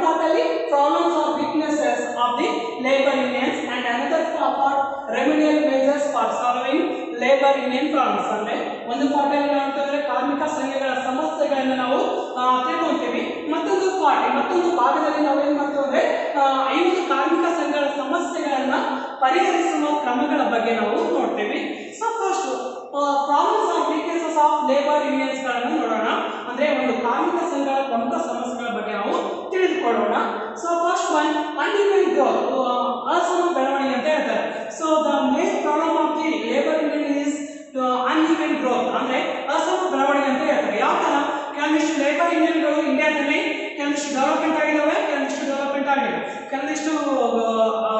ಪಾರ್ಟ್ ಅಲ್ಲಿ problems R weaknesses of the labour unions and another part remedial measures for solving labour union problems. ಅಂದ್ರೆ ಒಂದು ಪಾರ್ಟ್ ಅಲ್ಲಿ ಅಂತಂದ್ರೆ ಕಾರ್ಮಿಕ ಸಂಘಗಳ ಸಮಸ್ಯೆಗಳನ್ನ ನಾವು ತಿಳ್ಕೊಂತೀವಿ. ಮತ್ತೊಂದು ಭಾಗದಲ್ಲಿ ನಾವು ಏನ್ ಮಾಡ್ತೀವಿ ಅಂದ್ರೆ ಈ ಒಂದು ಕಾರ್ಮಿಕ ಸಂಘಗಳ ಸಮಸ್ಯೆಗಳನ್ನ ಪರಿಹರಿಸುವ ಕ್ರಮಗಳ ಬಗ್ಗೆ ನಾವು ನೋಡ್ತೇವೆ. So first problems R weaknesses of labour unions ಗಳನ್ನು ನೋಡೋಣ. ಅಂದ್ರೆ ಒಂದು ಕಾರ್ಮಿಕ ಸಂಘಗಳ ಪ್ರಮುಖ ಸಮಸ್ಯೆಗಳ ಬಗ್ಗೆ ನಾವು ತಿಳಿದುಕೊಳ್ಳೋಣ. So first one uneven growth, ಅಸಮ ಬೆಳವಣಿಗೆ ಅಂತ ಹೇಳ್ತಾರೆ. So the main problem of the labour union is uneven growth, ಅಂದ್ರೆ ಅಸಮ ಬೆಳವಣಿಗೆ ಅಂತ ಹೇಳ್ತಾರೆ. ಯಾವ ತರ ಕೆಲವಿಷ್ಟು ಲೇಬರ್ ಯೂನಿಯನ್ಗಳು ಇಂಡಿಯಾದಲ್ಲಿ ಕೆಲವಿಷ್ಟು ಡೆವಲಪ್ಮೆಂಟ್ ಆಗಿದ್ದಾವೆ, ಕೆಲವಿಷ್ಟು ಡೆವಲಪ್ಮೆಂಟ್ ಆಗಿವೆ. ಕೆಲವಿಷ್ಟು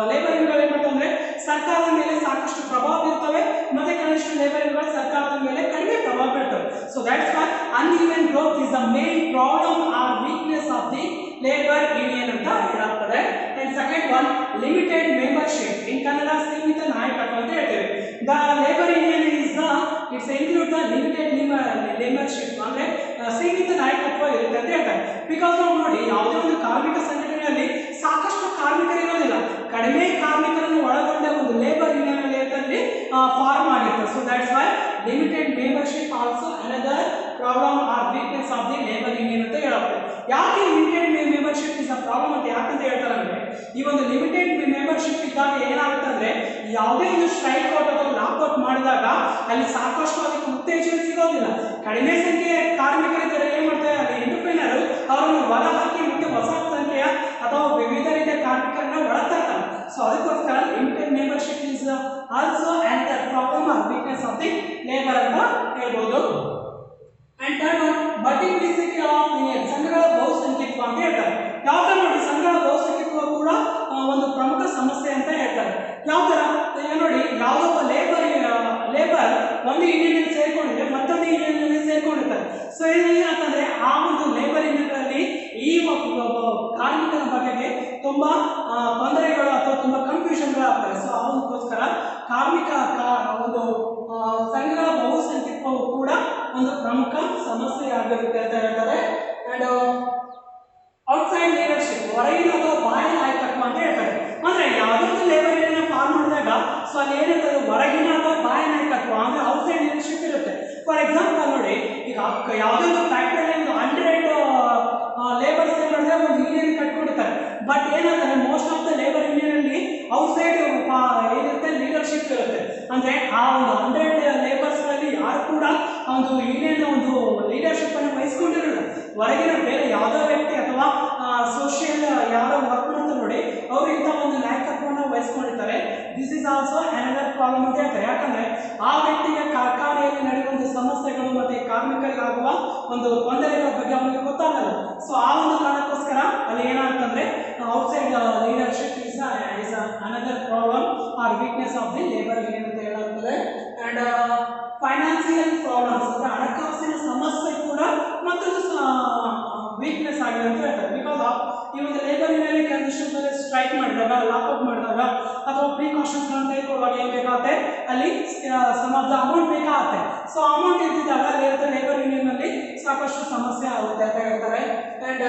ಲೇಬರ್ ಯೂನಿಯನ್ಗಳು ಏನ್ ಮಾಡ್ತವೆ ಅಂದ್ರೆ ಸರ್ಕಾರದ ಮೇಲೆ ಸಾಕಷ್ಟು ಪ್ರಭಾವ ಬೀರ್ತವೆ, ಮತ್ತೆ ಕೆಲವಿಷ್ಟು ಲೇಬರ್ ಯೂನಿಯನ್ಗಳು ಸರ್ಕಾರದ ಮೇಲೆ ಕಡಿಮೆ ಪ್ರಭಾವ ಬೀರ್ತವೆ. So that's why uneven growth is the main problem or weakness of the labour union ಅಂತ ಹೇಳಲಾಗ್ತದೆ. And second one limited membership, in Kannada ಸೀಮಿತ ನಾಯಕತ್ವ ಅಂತ ಹೇಳ್ತೇವೆ. The labour union is the it's include the limited membership, ಅಂದ್ರೆ ಸೀಮಿತ ನಾಯಕತ್ವ ಇರುತ್ತೆ ಅಂತ ಹೇಳ್ತಾರೆ. ಬಿಕಾಸ್ ನಾವು ನೋಡಿ ಯಾವುದೇ ಒಂದು ಕಾರ್ಮಿಕ ಸಂಘಟನೆಯಲ್ಲಿ ಸಾಕಷ್ಟು ಕಾರ್ಮಿಕರು ಇರೋದಿಲ್ಲ, ಕಡಿಮೆ ಕಾರ್ಮಿಕರನ್ನು ಒಳಗೊಂಡ ಒಂದು ಲೇಬರ್ ಯೂನಿಯನ್ ಅಲ್ಲಿ ಫಾರ್ಮ್ ಆಗಿರುತ್ತೆ. So that's why limited membership also another problem or weakness of the labour union ಅಂತ ಹೇಳುತ್ತೆ. ಯಾಕೆ limited membership is a problem ಅಂತ ಯಾಕಂತ ಹೇಳ್ತಾರೆ ಅಂದ್ರೆ ಈ ಒಂದು ಲಿಮಿಟೆಡ್ ಮೆಂಬರ್ಶಿಪ್ ಇದ್ದಾಗ ಏನಾಗುತ್ತೆ ಅಂದ್ರೆ ಯಾವುದೇ ಒಂದು ಸ್ಟ್ರೈಕ್ ಔಟ್ ಅಥವಾ ಲಾಕ್ಔಟ್ ಮಾಡಿದಾಗ ಅಲ್ಲಿ ಸಾಕಷ್ಟು ಅದಕ್ಕೆ ಉತ್ತೇಜನ ಸಿಗೋದಿಲ್ಲ. ಕಡಿಮೆ ಸಂಖ್ಯೆಯ ಕಾರ್ಮಿಕರಿದ್ದರೆ ಏನ್ ಮಾಡ್ತಾರೆ ಅಲ್ಲಿ ಎಂಟರ್ಪ್ರೈನರ್ ಅವರನ್ನು ಹೊರ ಹಾಕಿ ಮತ್ತೆ ಹೊಸ ಸಂಖ್ಯೆಯ ಅಥವಾ ವಿವಿಧ ರೀತಿಯ ಕಾರ್ಮಿಕರನ್ನ ಒಳತರ್ತಾರೆ. ಸೊ ಅದಕ್ಕೋಸ್ಕರ limited membership is also and problem or weakness of the labour ಅಂತ ಹೇಳ್ಬೋದು. And third one multiplicity of union, ಸಂಘಗಳ ಬಹುಸಂಖ್ಯತ್ವ ಅಂತ ಹೇಳ್ತಾರೆ. ಯಾವ ತರ ನೋಡಿ ಸಂಘಗಳ ಬಹುಸಂಖ್ಯತ್ವ ಕೂಡ ಒಂದು ಪ್ರಮುಖ ಸಮಸ್ಯೆ ಅಂತ ಹೇಳ್ತಾರೆ. ಯಾವ ತರ ಈಗ ನೋಡಿ ಯಾವುದೊಬ್ಬ ಲೇಬರ್ ಒಂದು ಯೂನಿಯನ್ ಸೇರ್ಕೊಂಡಿದ್ರೆ ಮತ್ತೊಂದು ಯೂನಿಯನ್ ಸೇರ್ಕೊಂಡಿರ್ತಾರೆ. ಸೊ ಏನಾಗ್ತಂದ್ರೆ ಆ ಒಂದು ಲೇಬರ್ ಯೂನಿಯನ್ಗಳಲ್ಲಿ ಈ ಕಾರ್ಮಿಕರ ಬಗೆಗೆ ತುಂಬಾ ತೊಂದರೆಗಳು ಅಥವಾ ತುಂಬಾ ಕನ್ಫ್ಯೂಷನ್ಗಳು ಆಗ್ತವೆ. ಸೊ ಅದಕ್ಕೋಸ್ಕರ ಕಾರ್ಮಿಕ ಒಂದು ಸಂಘಗಳ ಬಹುಸಂಖ್ಯತ್ವವು ಕೂಡ ಒಂದು ಪ್ರಮುಖ ಸಮಸ್ಯೆ ಆಗಿರುತ್ತೆ ಅಂತ ಹೇಳ್ತಾರೆ. ಅಂಡ್ ಔಟ್ಸೈಡ್ ಲೀಡರ್ಶಿಪ್, ಹೊರಗಿನ ಅಥವಾ ಬಾಹ್ಯ ನಾಯಕತ್ವ ಅಂತ ಹೇಳ್ತಾರೆ. ಅಂದ್ರೆ ಯಾವುದೋ ಒಂದು ಲೇಬರ್ ಯೂನಿಯನ್ ಫಾರ್ಮ್ ಮಾಡಿದಾಗ ಸೊ ಅಲ್ಲಿ ಏನಿರ್ತದೆ ಹೊರಗಿನ ಅಥವಾ ಬಾಹ್ಯ ನಾಯಕತ್ವ ಅಂದ್ರೆ ಔಟ್ಸೈಡ್ ಲೀಡರ್ಶಿಪ್ ಇರುತ್ತೆ. ಫಾರ್ ಎಕ್ಸಾಂಪಲ್ ನೋಡಿ ಈಗ ಯಾವುದೋ ಒಂದು ಫ್ಯಾಕ್ಟರಿಯಲ್ಲಿ 100 ಲೇಬರ್ಸ್ ಏನ್ ಮಾಡಿದ್ರೆ ಒಂದು ಯೂನಿಯನ್ ಕಟ್ಕೊಂಡಿರ್ತಾರೆ. ಬಟ್ ಏನಂದ್ರೆ most of the labour union ಅಲ್ಲಿ ಔಟ್ಸೈಡ್ ಏನಿರುತ್ತೆ ಲೀಡರ್ಶಿಪ್ ಇರುತ್ತೆ. ಅಂದ್ರೆ ಆ ಒಂದು 100 ಲೇಬರ್ಸ್ ಗಳಲ್ಲಿ ಯಾರು ಕೂಡ ಒಂದು ಯೂನಿಯನ್ ಒಂದು ಲೀಡರ್ಶಿಪ್ ಅನ್ನು ವಹಿಸ್ಕೊಂಡಿರಲ್ಲ. ಹೊರಗಿನ ಬೇರೆ ಯಾವುದೋ ವ್ಯಕ್ತಿ ಅಥವಾ ಸೋಷಿಯಲ್ ಯಾರೋ ವರ್ಕ್ ಮಾಡ್ತಾರೆ ನೋಡಿ, ಅವರು ಇಂಥ ಒಂದು ನಾಯಕತ್ವವನ್ನು ವಹಿಸ್ಕೊಂಡಿರ್ತಾರೆ. This is also another problem ಅಂತ ಹೇಳ್ತಾರೆ. ಯಾಕಂದ್ರೆ ಆ ವ್ಯಕ್ತಿಗೆ ಕಾರ್ಖಾನೆಯಲ್ಲಿ ನಡೆಯುವ ಒಂದು ಸಮಸ್ಯೆಗಳು ಮತ್ತೆ ಕಾರ್ಮಿಕರಿಗಾಗುವ ಒಂದು ತೊಂದರೆಗಳ ಬಗ್ಗೆ ಅವನಿಗೆ ಗೊತ್ತಾಗಲ್ಲ. ಸೊ ಆ ಒಂದು ಕಾರಣಕ್ಕೋಸ್ಕರ ಅಲ್ಲಿ ಏನಾಗ್ತಂದ್ರೆ outside leadership is another problem or weakness of the labour union ಅಂತ ಹೇಳಾಗ್ತದೆ. ಅಂಡ್ ಫೈನಾನ್ಸಿಯಲ್ ಪ್ರಾಬ್ಲಮ್ಸ್ ಅಂದ್ರೆ ಹಣಕಾಸಿನ ಸಮಸ್ಯೆ ಕೂಡ ಮತ್ತೊಂದು ವೀಕ್ನೆಸ್ ಆಗಿದೆ ಅಂತ ಹೇಳ್ತಾರೆ. ಬಿಕಾಸ್ ಆಫ್ ಈ ಒಂದು ಲೇಬರ್ ಯೂನಿಯನ್ ಕೆಲವೊಂದಿಷ್ಟು ಸ್ಟ್ರೈಕ್ ಮಾಡಿದಾಗ, ಲಾಕ್ಔಟ್ ಮಾಡಿದಾಗ ಅಥವಾ ಪ್ರಿಕಾಷನ್ಸ್ ಗಳನ್ನು ತೆಗೆದುಕೊಳ್ಳುವಾಗ ಏನು ಬೇಕಾಗುತ್ತೆ, ಅಲ್ಲಿ ಸಮ್ ಆಫ್ ದ ಅಮೌಂಟ್ ಬೇಕಾಗುತ್ತೆ. ಸೊ ಅಮೌಂಟ್ ಇದ್ದಿದ್ದಾಗ ಲೇಬರ್ ಯೂನಿಯನ್ ಅಲ್ಲಿ ಸಾಕಷ್ಟು ಸಮಸ್ಯೆ ಆಗುತ್ತೆ ಅಂತ ಹೇಳ್ತಾರೆ. And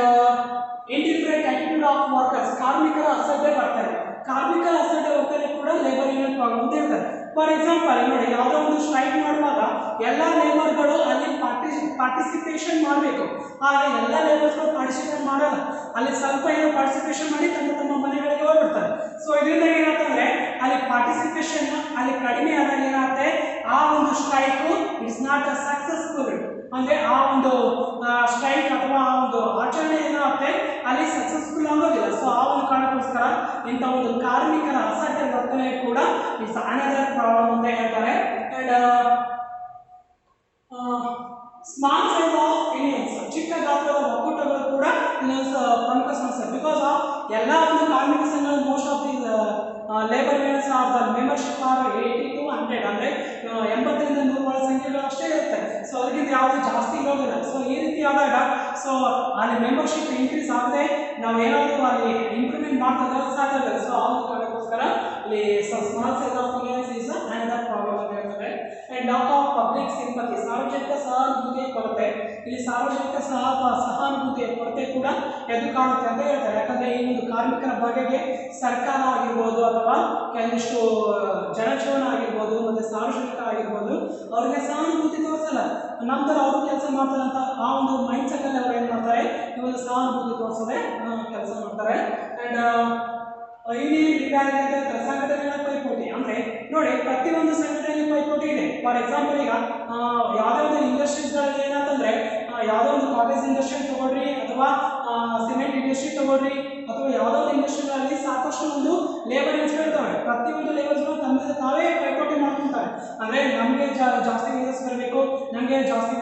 indifferent attitude of workers, ಕಾರ್ಮಿಕರ ಅಸಡ್ಡೆ ಬರ್ತಾರೆ. ಕಾರ್ಮಿಕರ ಅಸಡ್ಡೆ ವರ್ತನೆ ಕೂಡ ಲೇಬರ್ ಯೂನಿಯನ್ ಪ್ರಾಬ್ಲಮ್ ಅಂತ ಹೇಳ್ತಾರೆ. ಫಾರ್ ಎಕ್ಸಾಂಪಲ್ ನೋಡಿ, ಯಾವುದೋ ಒಂದು ಸ್ಟ್ರೈಕ್ ಮಾಡುವಾಗ ಎಲ್ಲ ಲೇಬರ್ಗಳು ಅಲ್ಲಿ ಪಾರ್ಟಿಸಿಪೇಷನ್ ಮಾಡಬೇಕು. ಆಗ ಎಲ್ಲ ಲೇಬರ್ಸ್ಗಳು ಪಾರ್ಟಿಸಿಪೇಟ್ ಮಾಡಲ್ಲ, ಅಲ್ಲಿ ಸ್ವಲ್ಪ ಏನೋ ಪಾರ್ಟಿಸಿಪೇಷನ್ ಮಾಡಿ ತಮ್ಮ ಮನೆಗಳಿಗೆ ಹೋಗ್ಬಿಡ್ತಾರೆ. ಸೊ ಇದರಿಂದ ಏನಾಗ್ತಂದ್ರೆ ಅಲ್ಲಿ ಪಾರ್ಟಿಸಿಪೇಷನ್ ಅಲ್ಲಿ ಕಡಿಮೆ ಆದಾಗ ಏನಾಗುತ್ತೆ, ಆ ಒಂದು strike it's not a successful. ಅಂದ್ರೆ ಆ ಒಂದು ಸ್ಟ್ರೈಕ್ ಅಥವಾ ಆ ಒಂದು ಆಚರಣೆ ಏನಾಗುತ್ತೆ ಅಲ್ಲಿ ಸಕ್ಸಸ್ಫುಲ್ ಆಗೋದಿಲ್ಲ. ಸೊ ಆ ಒಂದು ಕಾರಣಕ್ಕೋಸ್ಕರ ಇಂಥ ಒಂದು ಕಾರ್ಮಿಕರ ಅಸಡ್ಡೆ ವರ್ತನೆ ಕೂಡ ಇಟ್ಸ್ ಅನದರ್ ಪ್ರಾಬ್ಲಮ್ ಅಂತ ಹೇಳ್ತಾರೆ. And small size of unions, ಚಿಕ್ಕ ಗಾತ್ರದ ಒಕ್ಕೂಟಗಳು ಕೂಡ ಇನ್ನೊಂದು ಪ್ರಮುಖ ಸಮಸ್ಯೆ. ಬಿಕಾಸ್ ಆಫ್ ಎಲ್ಲ ಒಂದು ಕಾರ್ಮಿಕ ಸಂಘಗಳು most of the labour unions of the membership are 80 to 100 ಅಂದ್ರೆ 80 ರಿಂದ 100 ಸಂಖ್ಯೆಗಳು ಅಷ್ಟೇ ಇರುತ್ತೆ. ಸೊ ಅದಕ್ಕಿಂತ ಯಾವುದು ಜಾಸ್ತಿ ಇರೋದಿಲ್ಲ. ಸೊ ಈ ರೀತಿ ಆದಾಗ ಸೊ ಅಲ್ಲಿ ಮೆಂಬರ್ಶಿಪ್ ಇನ್ಕ್ರೀಸ್ ಆಗದೆ ನಾವು ಏನಾದರೂ ಅಲ್ಲಿ ಇಂಪ್ರೂವ್ಮೆಂಟ್ ಮಾಡ್ತಾ ಸಾಕಾಗಲ್ಲ. ಸೊ ಆ ಒಂದು ಕಾರಣಕ್ಕೋಸ್ಕರ ಇಲ್ಲಿ small size of unions is another problem ಅಂತ ಹೇಳ್ತಾರೆ. And lock of public sympathy, ಸಾರ್ವಜನಿಕ ಸಹಾನುಭೂತಿಯ ಕೊರತೆ. ಇಲ್ಲಿ ಸಾರ್ವಜನಿಕ ಸಹಾನುಭೂತಿಯ ಕೊರತೆ ಕೂಡ ಎದ್ದು ಕಾಣುತ್ತೆ ಅಂತ ಹೇಳ್ತಾರೆ. ಯಾಕಂದ್ರೆ ಈ ಒಂದು ಕಾರ್ಮಿಕರ ಬಗೆಗೆ ಸರ್ಕಾರ ಆಗಿರ್ಬೋದು ಅಥವಾ ಕೆಲವಿಷ್ಟು ಜನಜೀವನ ಆಗಿರ್ಬೋದು ಮತ್ತೆ ಸಾರ್ವಜನಿಕ ಆಗಿರ್ಬೋದು ಅವ್ರಿಗೆ ಸಹಾನುಭೂತಿ ತೋರಿಸಲ್ಲ. ನಂತರ ಅವರು ಕೆಲಸ ಮಾಡ್ತಾರೆ ಅಂತ ಆ ಒಂದು ಮೈಂಡ್ ಸೆಟ್ ಅಲ್ಲಿ ಅವ್ರು ಏನ್ ಮಾಡ್ತಾರೆ, ಈ ಒಂದು ಸಹಾನುಭೂತಿ ತೋರಿಸದೆ ಕೆಲಸ ಮಾಡ್ತಾರೆ. ಅಂಡ್ ಸಂಘಟನೆಗಳ ಪೈಪೋಟಿ ಅಂದ್ರೆ ನೋಡಿ, ಪ್ರತಿಯೊಂದು ಸಂಘಟನೆಯಲ್ಲಿ ಪೈಪೋಟಿ ಇದೆ. ಫಾರ್ ಎಕ್ಸಾಂಪಲ್ ಈಗ ಯಾವುದೋ ಒಂದು ಇಂಡಸ್ಟ್ರೀಸ್ಗಳಲ್ಲಿ ಏನಂತಂದ್ರೆ ಯಾವುದೋ ಒಂದು ಕಾಟೇಜ್ ಇಂಡಸ್ಟ್ರಿ ತಗೊಳ್ರಿ ಅಥವಾ ಸಿಮೆಂಟ್ ಇಂಡಸ್ಟ್ರಿ ತಗೊಳ್ರಿ ಅಥವಾ ಯಾವುದೋ ಒಂದು ಇಂಡಸ್ಟ್ರಿಗಳಲ್ಲಿ ಸಾಕಷ್ಟು ಒಂದು ಲೇಬರ್ ಯೂನಿಯನ್ಸ್ ಇರ್ತವೆ. ಪ್ರತಿಯೊಂದು ಲೇಬರ್ಸ್ಗಳು ತಮ್ಮ ತಾವೇ ಪೈಪೋಟಿ ಮಾಡ್ಕೊಂತಾರೆ. ಅಂದ್ರೆ ನಮಗೆ ಜಾಸ್ತಿ ವೇಜಸ್ ಬರಬೇಕು, ನಮಗೆ ಜಾಸ್ತಿ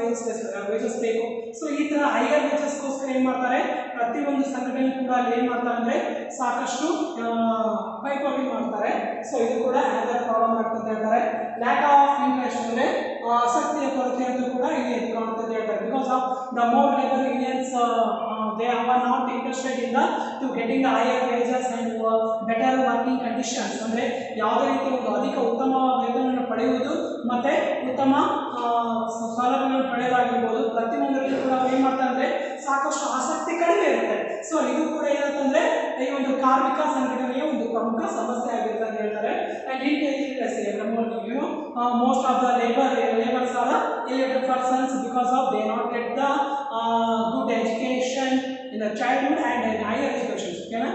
ವೇಜಸ್ ಬೇಕು. ಸೊ ಈ ತರ ಹೈಯರ್ ವೇಜಸ್ಗೋಸ್ಕರ ಏನ್ ಮಾಡ್ತಾರೆ, ಪ್ರತಿಯೊಂದು ಸಂಘಟನೆ ಕೂಡ ಅಲ್ಲಿ ಏನ್ ಮಾಡ್ತಾರೆ ಅಂದ್ರೆ ಸಾಕಷ್ಟು ಪೈಪೋಟಿ ಮಾಡ್ತಾರೆ. ಸೊ ಇದು ಕೂಡ ಅನದರ್ ಪ್ರಾಬ್ಲಮ್ ಆಗ್ತದೆ ಹೇಳ್ತಾರೆ. ಲ್ಯಾಕ್ ಆಫ್ ಇಂಟ್ರೆಸ್ಟ್ ಅಂದ್ರೆ ಆಸಕ್ತಿಯ ಕೊರತೆ ಅಂತ ಕೂಡ ಇಲ್ಲಿ ಎದ್ದು ಕಾಣುತ್ತೆ ಅಂತ ಹೇಳ್ತಾರೆ. Because of the more labour unions they are not interested in the to getting the higher wages and better working conditions. ಅಂದ್ರೆ ಯಾವುದೇ ರೀತಿ ಒಂದು ಅಧಿಕ ಉತ್ತಮ ವೇತನವನ್ನು ಪಡೆಯುವುದು ಮತ್ತೆ ಉತ್ತಮ ಸೌಲಭ್ಯಗಳನ್ನು ಪಡೆಯೋದಾಗಿರ್ಬೋದು, ಪ್ರತಿಯೊಂದರಲ್ಲಿ ಕೂಡ ಏನು ಮಾಡ್ತಾರೆ ಅಂದ್ರೆ ಸಾಕಷ್ಟು ಆಸಕ್ತಿ ಕಡಿಮೆ ಇರುತ್ತೆ. ಸೊ ಇದು ಕೂಡ ಏನಂತಂದ್ರೆ ಈ ಒಂದು ಕಾರ್ಮಿಕ ಸಂಘಟನೆಯ ಒಂದು ಪ್ರಮುಖ ಸಮಸ್ಯೆ ಆಗಿರುತ್ತೆ ಅಂತ ಹೇಳ್ತಾರೆ. And most of the labours are illiterate persons because of they not get the good education in the childhood and in higher education. ಓಕೆನಾ,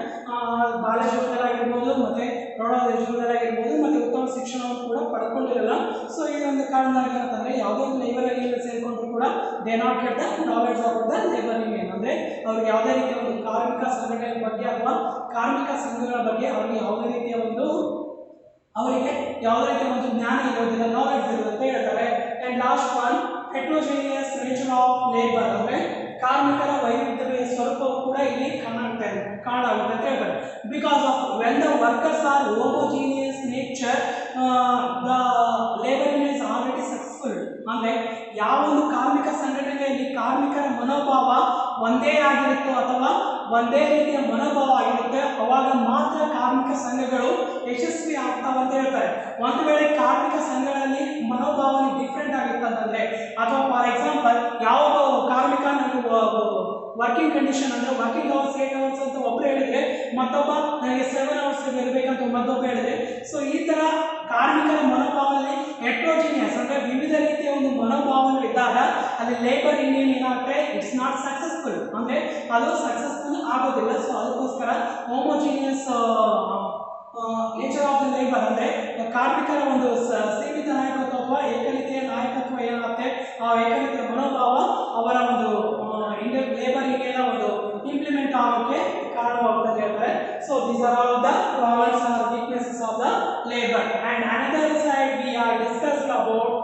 ಬಾಲ್ಯ ಜೀವನದಲ್ಲಾಗಿರ್ಬೋದು ಮತ್ತೆ ಪ್ರೌಢ ಜೀವನದಲ್ಲಾಗಿರ್ಬೋದು ಮತ್ತೆ ಉತ್ತಮ ಶಿಕ್ಷಣವನ್ನು ಕೂಡ ಪಡ್ಕೊಂಡಿರಲ್ಲ. ಸೊ ಈ ಒಂದು ಕಾರಣದಾಗ ಅಂತಂದ್ರೆ ಯಾವುದೇ ಒಂದು ಲೇಬರ್ ಯೂನಿಯನ್ ಸೇರಿಕೊಂಡ್ರು ಕೂಡ they not get the knowledge of the labour union. ಅಂದ್ರೆ ಅವ್ರಿಗೆ ಯಾವುದೇ ರೀತಿಯ ಒಂದು ಕಾರ್ಮಿಕ ಸಂಘಟನೆ ಬಗ್ಗೆ ಅಥವಾ ಕಾರ್ಮಿಕ ಸಂಘಗಳ ಬಗ್ಗೆ ಅವ್ರಿಗೆ ಯಾವುದೇ ರೀತಿಯ ಒಂದು ಜ್ಞಾನ ಇರೋದಿಲ್ಲ, ನಾಲೆಡ್ಜ್ ಇರುತ್ತೆ ಹೇಳ್ತಾರೆ. And last one, heterogeneous nature of labour ಅಂದ್ರೆ ಕಾರ್ಮಿಕರ ವೈವಿಧ್ಯತೆಯ ಸ್ವರೂಪವು ಕೂಡ ಇಲ್ಲಿ ಕಾಣಾಗುತ್ತೆ ಅಂತ ಹೇಳ್ತಾರೆ. Because of when the workers are homogeneous nature the labour union is already successful. ಅಂದ್ರೆ ಯಾವ ಒಂದು ಕಾರ್ಮಿಕ ಸಂಘಟನೆಯಲ್ಲಿ ಕಾರ್ಮಿಕರ ಮನೋಭಾವ ಒಂದೇ ಆಗಿರುತ್ತೋ ಅಥವಾ ಒಂದೇ ರೀತಿಯ ಮನೋಭಾವ ಆಗಿರುತ್ತೆ, ಅವಾಗ ಮಾತ್ರ ಕಾರ್ಮಿಕ ಸಂಘಗಳು ಯಶಸ್ವಿ ಆಗ್ತಾವ ಅಂತ ಹೇಳ್ತಾರೆ. ಒಂದು ವೇಳೆ ಕಾರ್ಮಿಕ ಸಂಘಗಳಲ್ಲಿ ಮನೋಭಾವನೆ ಡಿಫ್ರೆಂಟ್ ಆಗಿತ್ತು ಅಂತಂದ್ರೆ ಅಥವಾ ಫಾರ್ ಎಕ್ಸಾಂಪಲ್ ಯಾವುದೋ ಕಾರ್ಮಿಕ ವರ್ಕಿಂಗ್ ಕಂಡೀಷನ್ ಅಂದ್ರೆ ವರ್ಕಿಂಗ್ ಅವರ್ಸ್ 8 ಅವರ್ಸ್ ಅಂತ ಒಬ್ಬರು ಹೇಳಿದ್ರೆ ಮತ್ತೊಬ್ಬ ನನಗೆ 7 ಅವರ್ಸ್ ಇರಬೇಕಂತ ಮತ್ತೊಬ್ಬ ಹೇಳಿದ್ರೆ, ಸೊ ಈ ತರ ಕಾರ್ಮಿಕರ ಮನೋಭಾವನೆ ಹೆಟ್ರೋಜಿನಿಯಸ್ ಅಂದ್ರೆ ವಿವಿಧ ರೀತಿಯ ಒಂದು ಮನೋಭಾವನೆ ಇದ್ದಾಗ ಅಲ್ಲಿ ಲೇಬರ್ ಯೂನಿಯನ್ ಏನಾಗುತ್ತೆ ಇಟ್ಸ್ ನಾಟ್ ಸಕ್ಸಸ್ಫುಲ್ ಅಂದ್ರೆ ಅದು ಸಕ್ಸಸ್ಫುಲ್ ಆಗೋದಿಲ್ಲ. ಸೊ ಅದಕ್ಕೋಸ್ಕರ homogeneous nature of the labour ಅಂದ್ರೆ ಕಾರ್ಮಿಕರ ಒಂದು ಸೀಮಿತ ನಾಯಕತ್ವ ಅಥವಾ ಏಕರೀತಿಯ ನಾಯಕತ್ವ ಏನಾಗುತ್ತೆ ಆ ಏಕರೀತಿಯ ಮನೋಭಾವ ಅವರ ಒಂದು ಲೇಬರ್ ಯೂನಿಯನ್ ಒಂದು ಇಂಪ್ಲಿಮೆಂಟ್ ಆಗೋಕ್ಕೆ ಕಾರಣವಾಗುತ್ತದೆ ಹೇಳ್ತಾರೆ. So these are all the problems R weaknesses of the labour. And another side we are discussed about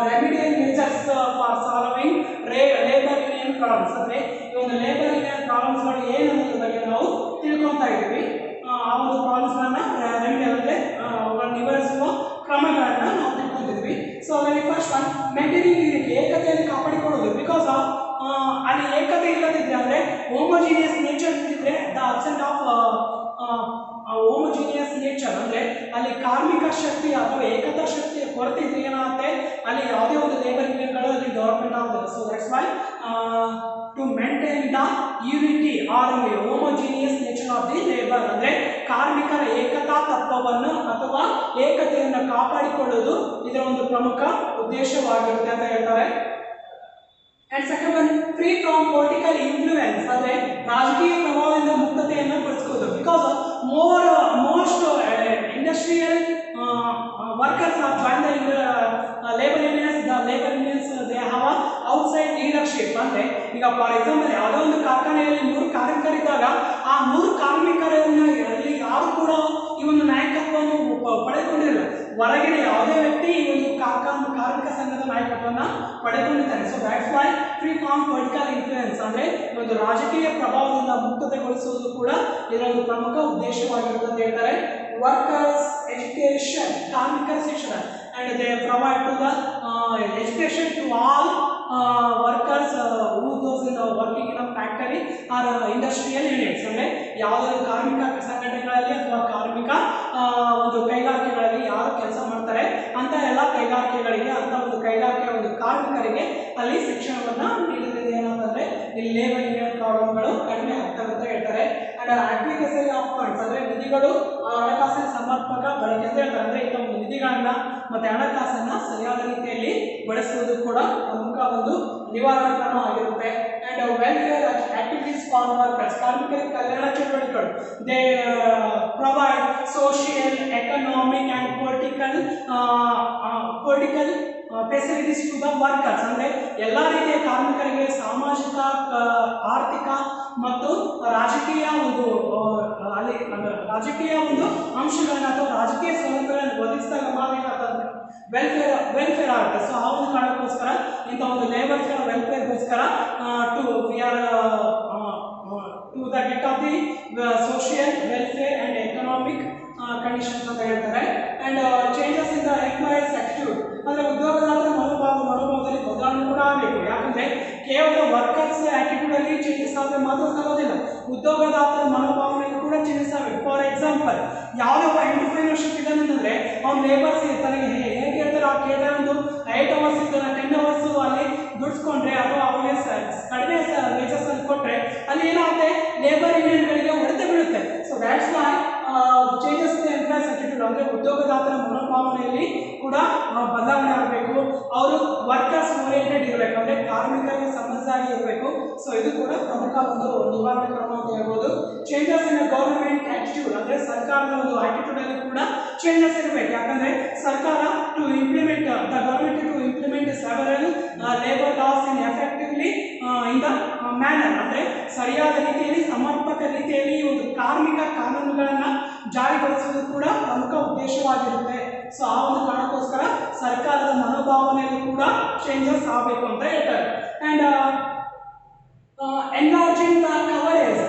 remedial measures for solving labor union problems. ಅಂದ್ರೆ ಈ ಒಂದು ಲೇಬರ್ ಯೂನಿಯನ್ ಪ್ರಾಬ್ಲಮ್ಸ್ ಗಳು ಏನು ಅನ್ನೋದ್ರ ಬಗ್ಗೆ ನಾವು ತಿಳ್ಕೊಂತಾ ಇದ್ದೀವಿ. ಆ ಒಂದು ಪ್ರಾಬ್ಲಮ್ಸ್ ಗಳನ್ನ ರೆಮಿಡಿಯಲ್ ಅಂದ್ರೆ ಅವುಗಳನ್ನು ನಿವಾರಿಸುವ ಕ್ರಮಗಳನ್ನ ನಾವು ತಿಳ್ಕೊಂಡಿದ್ವಿ. So very first one maintaining unity, ಏಕತೆಯನ್ನು ಕಾಪಾಡಿಕೊಳ್ಳೋದು. ಬಿಕಾಸ್ ಅಲ್ಲಿ ಏಕತೆ ಇಲ್ಲದಿದ್ರೆ ಅಂದ್ರೆ ಹೋಮೋಜಿನಿಯಸ್ ನೇಚರ್ ಇದ್ದಿದ್ರೆ the absent of homogeneous nature ಅಂದ್ರೆ ಅಲ್ಲಿ ಕಾರ್ಮಿಕ ಶಕ್ತಿ ಅಥವಾ ಏಕತಾ ಶಕ್ತಿಯ ಕೊರತೆ ಇದ್ರೆ ಏನಾಗುತ್ತೆ ಅಲ್ಲಿ ಯಾವುದೇ ಒಂದು ಲೇಬರ್ ಯೂನಿಯನ್ಗಳು ಅಲ್ಲಿ ಡೆವಲಪ್ಮೆಂಟ್ ಆಗೋದಿಲ್ಲ. So that's why to maintain the unity or homogeneous nature of the labour ಅಂದ್ರೆ ಕಾರ್ಮಿಕರ ಏಕತಾ ತತ್ವವನ್ನು ಅಥವಾ ಏಕತೆಯನ್ನು ಕಾಪಾಡಿಕೊಳ್ಳುವುದು ಇದರ ಒಂದು ಪ್ರಮುಖ ಉದ್ದೇಶವಾಗಿರುತ್ತೆ ಅಂತ ಹೇಳ್ತಾರೆ. And second one free from political influence ಅಂದ್ರೆ ರಾಜಕೀಯ ಪ್ರಭಾವದಿಂದ ಮುಕ್ತತೆಯನ್ನು ಪಡಿಸ್ಕೋದು. Because most industrial workers are join the labour unions. The labour unions they have outside leadership. ಅಂದ್ರೆ ಈಗ ಫಾರ್ ಎಕ್ಸಾಂಪಲ್ ಯಾವುದೋ ಒಂದು ಕಾರ್ಖಾನೆಯಲ್ಲಿ 100 ಕಾರ್ಮಿಕರಿದ್ದಾಗ ಆ 100 ಕಾರ್ಮಿಕರನ್ನು ಅಲ್ಲಿ ಯಾರು ಕೂಡ ಈ ಒಂದು ನಾಯಕತ್ವವನ್ನು ಪಡೆದುಕೊಂಡಿರಲ್ಲ. ಹೊರಗಿನ ಯಾವುದೇ ವ್ಯಕ್ತಿ ಈ ಒಂದು ಕಾರ್ಮಿಕ ಸಂಘದ ನಾಯಕತ್ವವನ್ನು ಪಡೆದುಕೊಂಡಿದ್ದಾರೆ. So that's Y free from political influence ಅಂದ್ರೆ ಒಂದು ರಾಜಕೀಯ ಪ್ರಭಾವದಿಂದ ಮುಕ್ತತೆಗೊಳಿಸುವುದು ಕೂಡ ಇದರ ಒಂದು ಪ್ರಮುಖ ಉದ್ದೇಶವಾಗಿರುತ್ತೆ ಅಂತ ಹೇಳ್ತಾರೆ. ವರ್ಕರ್ಸ್ ಎಜುಕೇಶನ್, ಕಾರ್ಮಿಕರ ಶಿಕ್ಷಣ and they provide to the education to all workers who those in working in a factory or industrial units. ಅಂದ್ರೆ ಯಾವುದೇ ಕಾರ್ಮಿಕ ಸಂಘಟನೆಗಳಲ್ಲಿ ಅಥವಾ ಕಾರ್ಮಿಕ ಒಂದು ಕೈಗಾರಿಕೆಗಳಲ್ಲಿ ಯಾರು ಕೆಲಸ ಮಾಡ್ತಾರೆ ಅಂತ ಎಲ್ಲ ಕೈಗಾರಿಕೆಗಳಿಗೆ ಅಂತ ಒಂದು ಕೈಗಾರಿಕೆಯ ಒಂದು ಕಾರ್ಮಿಕರಿಗೆ ಅಲ್ಲಿ ಶಿಕ್ಷಣವನ್ನು ನೀಡಿದ್ರೆ ಏನಂತಂದ್ರೆ ಇಲ್ಲಿ ಲೇಬರ್ ಯೂನಿಯನ್ ಪ್ರಾಬ್ಲಮ್ಗಳು ಕಡಿಮೆ ಆಗ್ತವೆ ಅಂತ ಹೇಳ್ತಾರೆ. ಅಂಡ್ ಅಡ್ವೊಕೇಸಿ ಆಫ್ ಫಂಡ್ಸ್ ಅಂದ್ರೆ ನಿಧಿಗಳು ಹಣಕಾಸಿನ ಸಮರ್ಪಕ ಬಳಕೆ ಅಂತ ಹೇಳ್ತಾರೆ. ಅಂದ್ರೆ ಇಂಥ ಒಂದು ನಿಧಿಗಳನ್ನ ಮತ್ತೆ ಹಣಕಾಸನ್ನ ಸರಿಯಾದ ರೀತಿಯಲ್ಲಿ ಬಳಸುವುದು ಕೂಡ ಪ್ರಮುಖ ಒಂದು ನಿವಾರಣಾ ಕ್ರಮ ಆಗಿರುತ್ತೆ. And welfare activities for workers, ಕಾರ್ಮಿಕರಿಗೆ ಕಲ್ಯಾಣ ಚಟುವಟಿಕೆಗಳು. They provide social, economic and political facilities to the workers. ಅಂದ್ರೆ ಎಲ್ಲ ರೀತಿಯ ಕಾರ್ಮಿಕರಿಗೆ ಸಾಮಾಜಿಕ, ಆರ್ಥಿಕ ಮತ್ತು ರಾಜಕೀಯ ಒಂದು ಅಲ್ಲಿ ರಾಜಕೀಯ ಒಂದು ಅಂಶಗಳನ್ನ ಅಥವಾ ರಾಜಕೀಯ ಸೌಲಭ್ಯಗಳನ್ನು ಒದಗಿಸಿದಾಗ ಮಾತ್ರ ವೆಲ್ಫೇರ್ ಆಗುತ್ತೆ. ಸೊ ಆ ಒಂದು ಕಾರಣಕ್ಕೋಸ್ಕರ ಇಂಥ ಒಂದು ಲೇಬರ್ಸ್ಗಳ ವೆಲ್ಫೇರ್ಗೋಸ್ಕರ to we are to the get of the social welfare and economic conditions ಅಂತ ಹೇಳ್ತಾರೆ. And changes in the employees attitude ಅಂದ್ರೆ ಉದ್ಯೋಗದಾತರ ಮನೋಭಾವದಲ್ಲಿ ಬದಲಾವಣೆ ಕೂಡ ಆಗಬೇಕು. ಯಾಕಂದ್ರೆ ಕೇವಲ ವರ್ಕರ್ಸ್ ಆಟಿಟ್ಯೂಡ್ ಅಲ್ಲಿ ಚೇಂಜಸ್ ಆದರೆ ಮಾತ್ರ ಸಾಗೋದಿಲ್ಲ, ಉದ್ಯೋಗದಾತರ ಮನೋಭಾವನೆಯಲ್ಲಿ ಕೂಡ ಚೇಂಜಸ್ ಆಗಬೇಕು. ಫಾರ್ ಎಕ್ಸಾಂಪಲ್ ಯಾವುದೇ ಒಬ್ಬ ಎಂಟರ್ಪ್ರೈನರ್ಶಿಪ್ ಇದೆ ಅಂತಂದ್ರೆ ಅವ್ನು ಲೇಬರ್ಸ್ ತನಗೆ ಹೇಗೆ ಹೇಳ್ತಾರೆ ಆ ಕೇಳಿದ್ರೆ ಒಂದು 8 hours ಇದ್ದಾನೆ 10 hours ಅಲ್ಲಿ ದುಡಿಸ್ಕೊಂಡ್ರೆ ಅಥವಾ ಅವನಿಗೆ ಕಡಿಮೆ ವೇಜಸ್ ಅಲ್ಲಿ ಕೊಟ್ಟರೆ ಅಲ್ಲಿ ಏನಾಗುತ್ತೆ ಲೇಬರ್ ಯೂನಿಯನ್ಗಳಿಗೆ ಹೊಡೆತ ಬೀಳುತ್ತೆ. So that's why changes in employees attitude ಅಂದ್ರೆ ಉದ್ಯೋಗದಾತರ ಮನೋಭಾವನೆಯಲ್ಲಿ ಕೂಡ ಬದಲಾವಣೆ ಆಗಬೇಕು. ಅವರು ವರ್ಕರ್ಸ್ ಓರಿಯೆಂಟೆಡ್ ಇರಬೇಕು, ಅಂದ್ರೆ ಕಾರ್ಮಿಕರಿಗೆ ಸಂಬಂಧಿಸಿ ಇರಬೇಕು. ಸೊ ಇದು ಕೂಡ ಪ್ರಮುಖ ಒಂದು ನಿವಾರಣೆ ಕ್ರಮ ಅಂತ ಹೇಳ್ಬೋದು. ಚೇಂಜಸ್ ಇನ್ ಗವರ್ನಮೆಂಟ್ ಆಟಿಟ್ಯೂಡ್ ಅಂದ್ರೆ ಸರ್ಕಾರದ ಒಂದು ಆಟಿಟ್ಯೂಡ್ ಅಲ್ಲಿ ಕೂಡ ಚೇಂಜಸ್ ಇರಬೇಕು. ಯಾಕಂದ್ರೆ ಸರ್ಕಾರ to implement the government to implement several labour laws in effectively in the manner ಅಂದ್ರೆ ಸರಿಯಾದ ರೀತಿಯಲ್ಲಿ ಸಮರ್ಪಕ ರೀತಿಯಲ್ಲಿ ಒಂದು ಕಾರ್ಮಿಕ ಕಾನೂನುಗಳನ್ನು ಜಾರಿಗೊಳಿಸುವುದು ಕೂಡ ಪ್ರಮುಖ ಉದ್ದೇಶವಾಗಿರುತ್ತೆ. ಸೊ ಆ ಒಂದು ಕಾರಣಕ್ಕೋಸ್ಕರ ಸರ್ಕಾರದ ಮನೋಭಾವನೆಯಲ್ಲಿ ಕೂಡ ಚೇಂಜಸ್ ಆಗಬೇಕು ಅಂತ ಹೇಳ್ತಾರೆ. ಅಂಡ್ ಎನ್ಲಾರ್ಜಿಂಗ್ ದ ಕವರೇಜ್,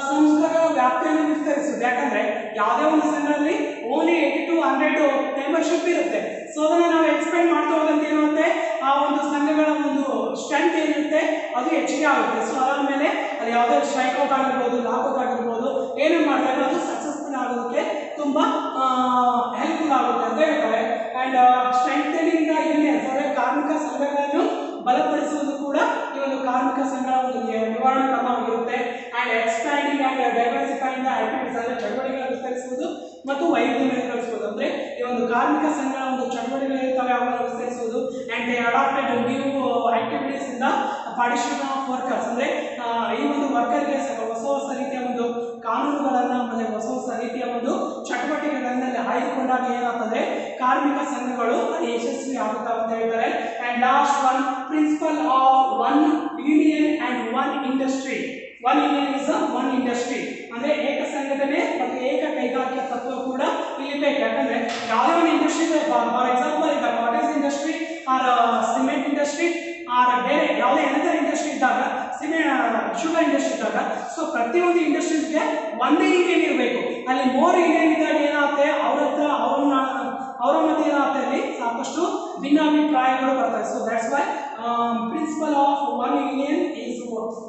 ಸಂಸ್ಥೆಗಳ ವ್ಯಾಪ್ತಿಯನ್ನು ವಿಸ್ತರಿಸುವುದು. ಯಾಕಂದ್ರೆ ಯಾವುದೇ ಒಂದು ಸಂಘದಲ್ಲಿ ಓನ್ಲಿ 80 to 100 ಮೆಂಬರ್ಶಿಪ್ ಇರುತ್ತೆ. ಸೊ ಅದನ್ನು ನಾವು ಎಕ್ಸ್ಪೆಂಡ್ ಮಾಡ್ತಾ ಹೋದಂತೆ ಏನಾಗುತ್ತೆ ಆ ಒಂದು ಸಂಘಗಳ ಒಂದು ಸ್ಟ್ರೆಂತ್ ಏನಿರುತ್ತೆ ಅದು ಹೆಚ್ಚಿಗೆ ಆಗುತ್ತೆ. ಸೊ ಅದಾದ ಮೇಲೆ ಅದು ಯಾವುದೇ ಸ್ಟ್ರೈಕ್ಔಟ್ ಆಗಿರ್ಬೋದು, ಲಾಕ್ಔಟ್ ಆಗಿರ್ಬೋದು, ಏನು ಮಾಡಿದಾಗ ಅದು ಸಕ್ಸಸ್ಫುಲ್ ಆಗೋದಕ್ಕೆ ತುಂಬಾ ಹೆಲ್ಪ್ಫುಲ್ ಆಗುತ್ತೆ ಅಂತ ಹೇಳ್ತಾರೆ. ಅಂಡ್ ಸ್ಟ್ರೆಂಥನಿಂಗ್ ದ ಯೂನಿಯನ್ಸ್ ಅಂದರೆ ಕಾರ್ಮಿಕ ಸಂಘಗಳನ್ನು ಬಲಪಡಿಸುವುದು ಕೂಡ ಈ ಒಂದು ಕಾರ್ಮಿಕ ಸಂಘಗಳ ಒಂದು ನಿವಾರಣಾ ಕ್ರಮವಾಗಿರುತ್ತೆ. And expanding and diversifying the activities ಅಂದರೆ ಚಟುವಟಿಕೆಗಳನ್ನು ವಿಸ್ತರಿಸುವುದು ಮತ್ತು ವೈವಿಧ್ಯಮಯಗೊಳಿಸುವುದು. ಅಂದರೆ ಈ ಒಂದು ಕಾರ್ಮಿಕ ಸಂಘಗಳ ಒಂದು ಚಟುವಟಿಕೆಗಳಿರ್ತವೆ ಅವುಗಳನ್ನು ವಿಸ್ತರಿಸುವುದು. And they adapted new activities partition of workers ಅಂದ್ರೆ ಈ ಒಂದು ವರ್ಕರ್ಗೆ ಹೊಸ ಹೊಸ ರೀತಿಯ ಒಂದು ಕಾನೂನುಗಳನ್ನ ಆಮೇಲೆ ಹೊಸ ಹೊಸ ರೀತಿಯ ಒಂದು ಚಟುವಟಿಕೆಗಳಲ್ಲಿ ಆಯ್ದುಕೊಂಡಾಗ ಏನಾಗ್ತದೆ ಕಾರ್ಮಿಕ ಸಂಘಗಳು ಯಶಸ್ವಿ ಆಗುತ್ತಾ ಅಂತ ಹೇಳ್ತಾರೆ. And last one principle of one union and one industry. One union is one industry ಅಂದ್ರೆ ಏಕ ಸಂಘಟನೆ ಮತ್ತು ಏಕ ಕೈಗಾರಿಕಾ ತತ್ವ ಕೂಡ ಇಲ್ಲಿ ಬೇಕು. ಯಾಕಂದ್ರೆ ಯಾವುದೇ ಒಂದು ಇಂಡಸ್ಟ್ರಿ ಫಾರ್ ಎಕ್ಸಾಂಪಲ್ ಈಗ cottage industry or cement industry or ಬೇರೆ ಯಾವುದೇ ಅನದರ್ ಇಂಡಸ್ಟ್ರಿ ಇದ್ದಾಗ ಶುಗರ್ ಇಂಡಸ್ಟ್ರಿ ಇದ್ದಾಗ ಸೊ ಪ್ರತಿಯೊಂದು ಇಂಡಸ್ಟ್ರೀಸ್ಗೆ ಒಂದೇ ಯೂನಿಯನ್ ಇರಬೇಕು. ಅಲ್ಲಿ ಮೋರ್ ಯೂನಿಯನ್ ಇದ್ದಾಗ ಏನಾಗುತ್ತೆ ಅವರ ಮಧ್ಯೆ ಏನಾಗುತ್ತೆ ಅಲ್ಲಿ ಸಾಕಷ್ಟು ಭಿನ್ನಾಭಿಪ್ರಾಯಗಳು ಬರ್ತವೆ. So that's why principle of one union is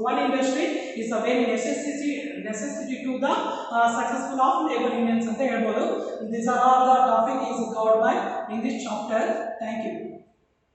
one industry is a very necessity to the successful of labor unions ante helbodu. These are all the topic is covered by in this chapter. Thank you.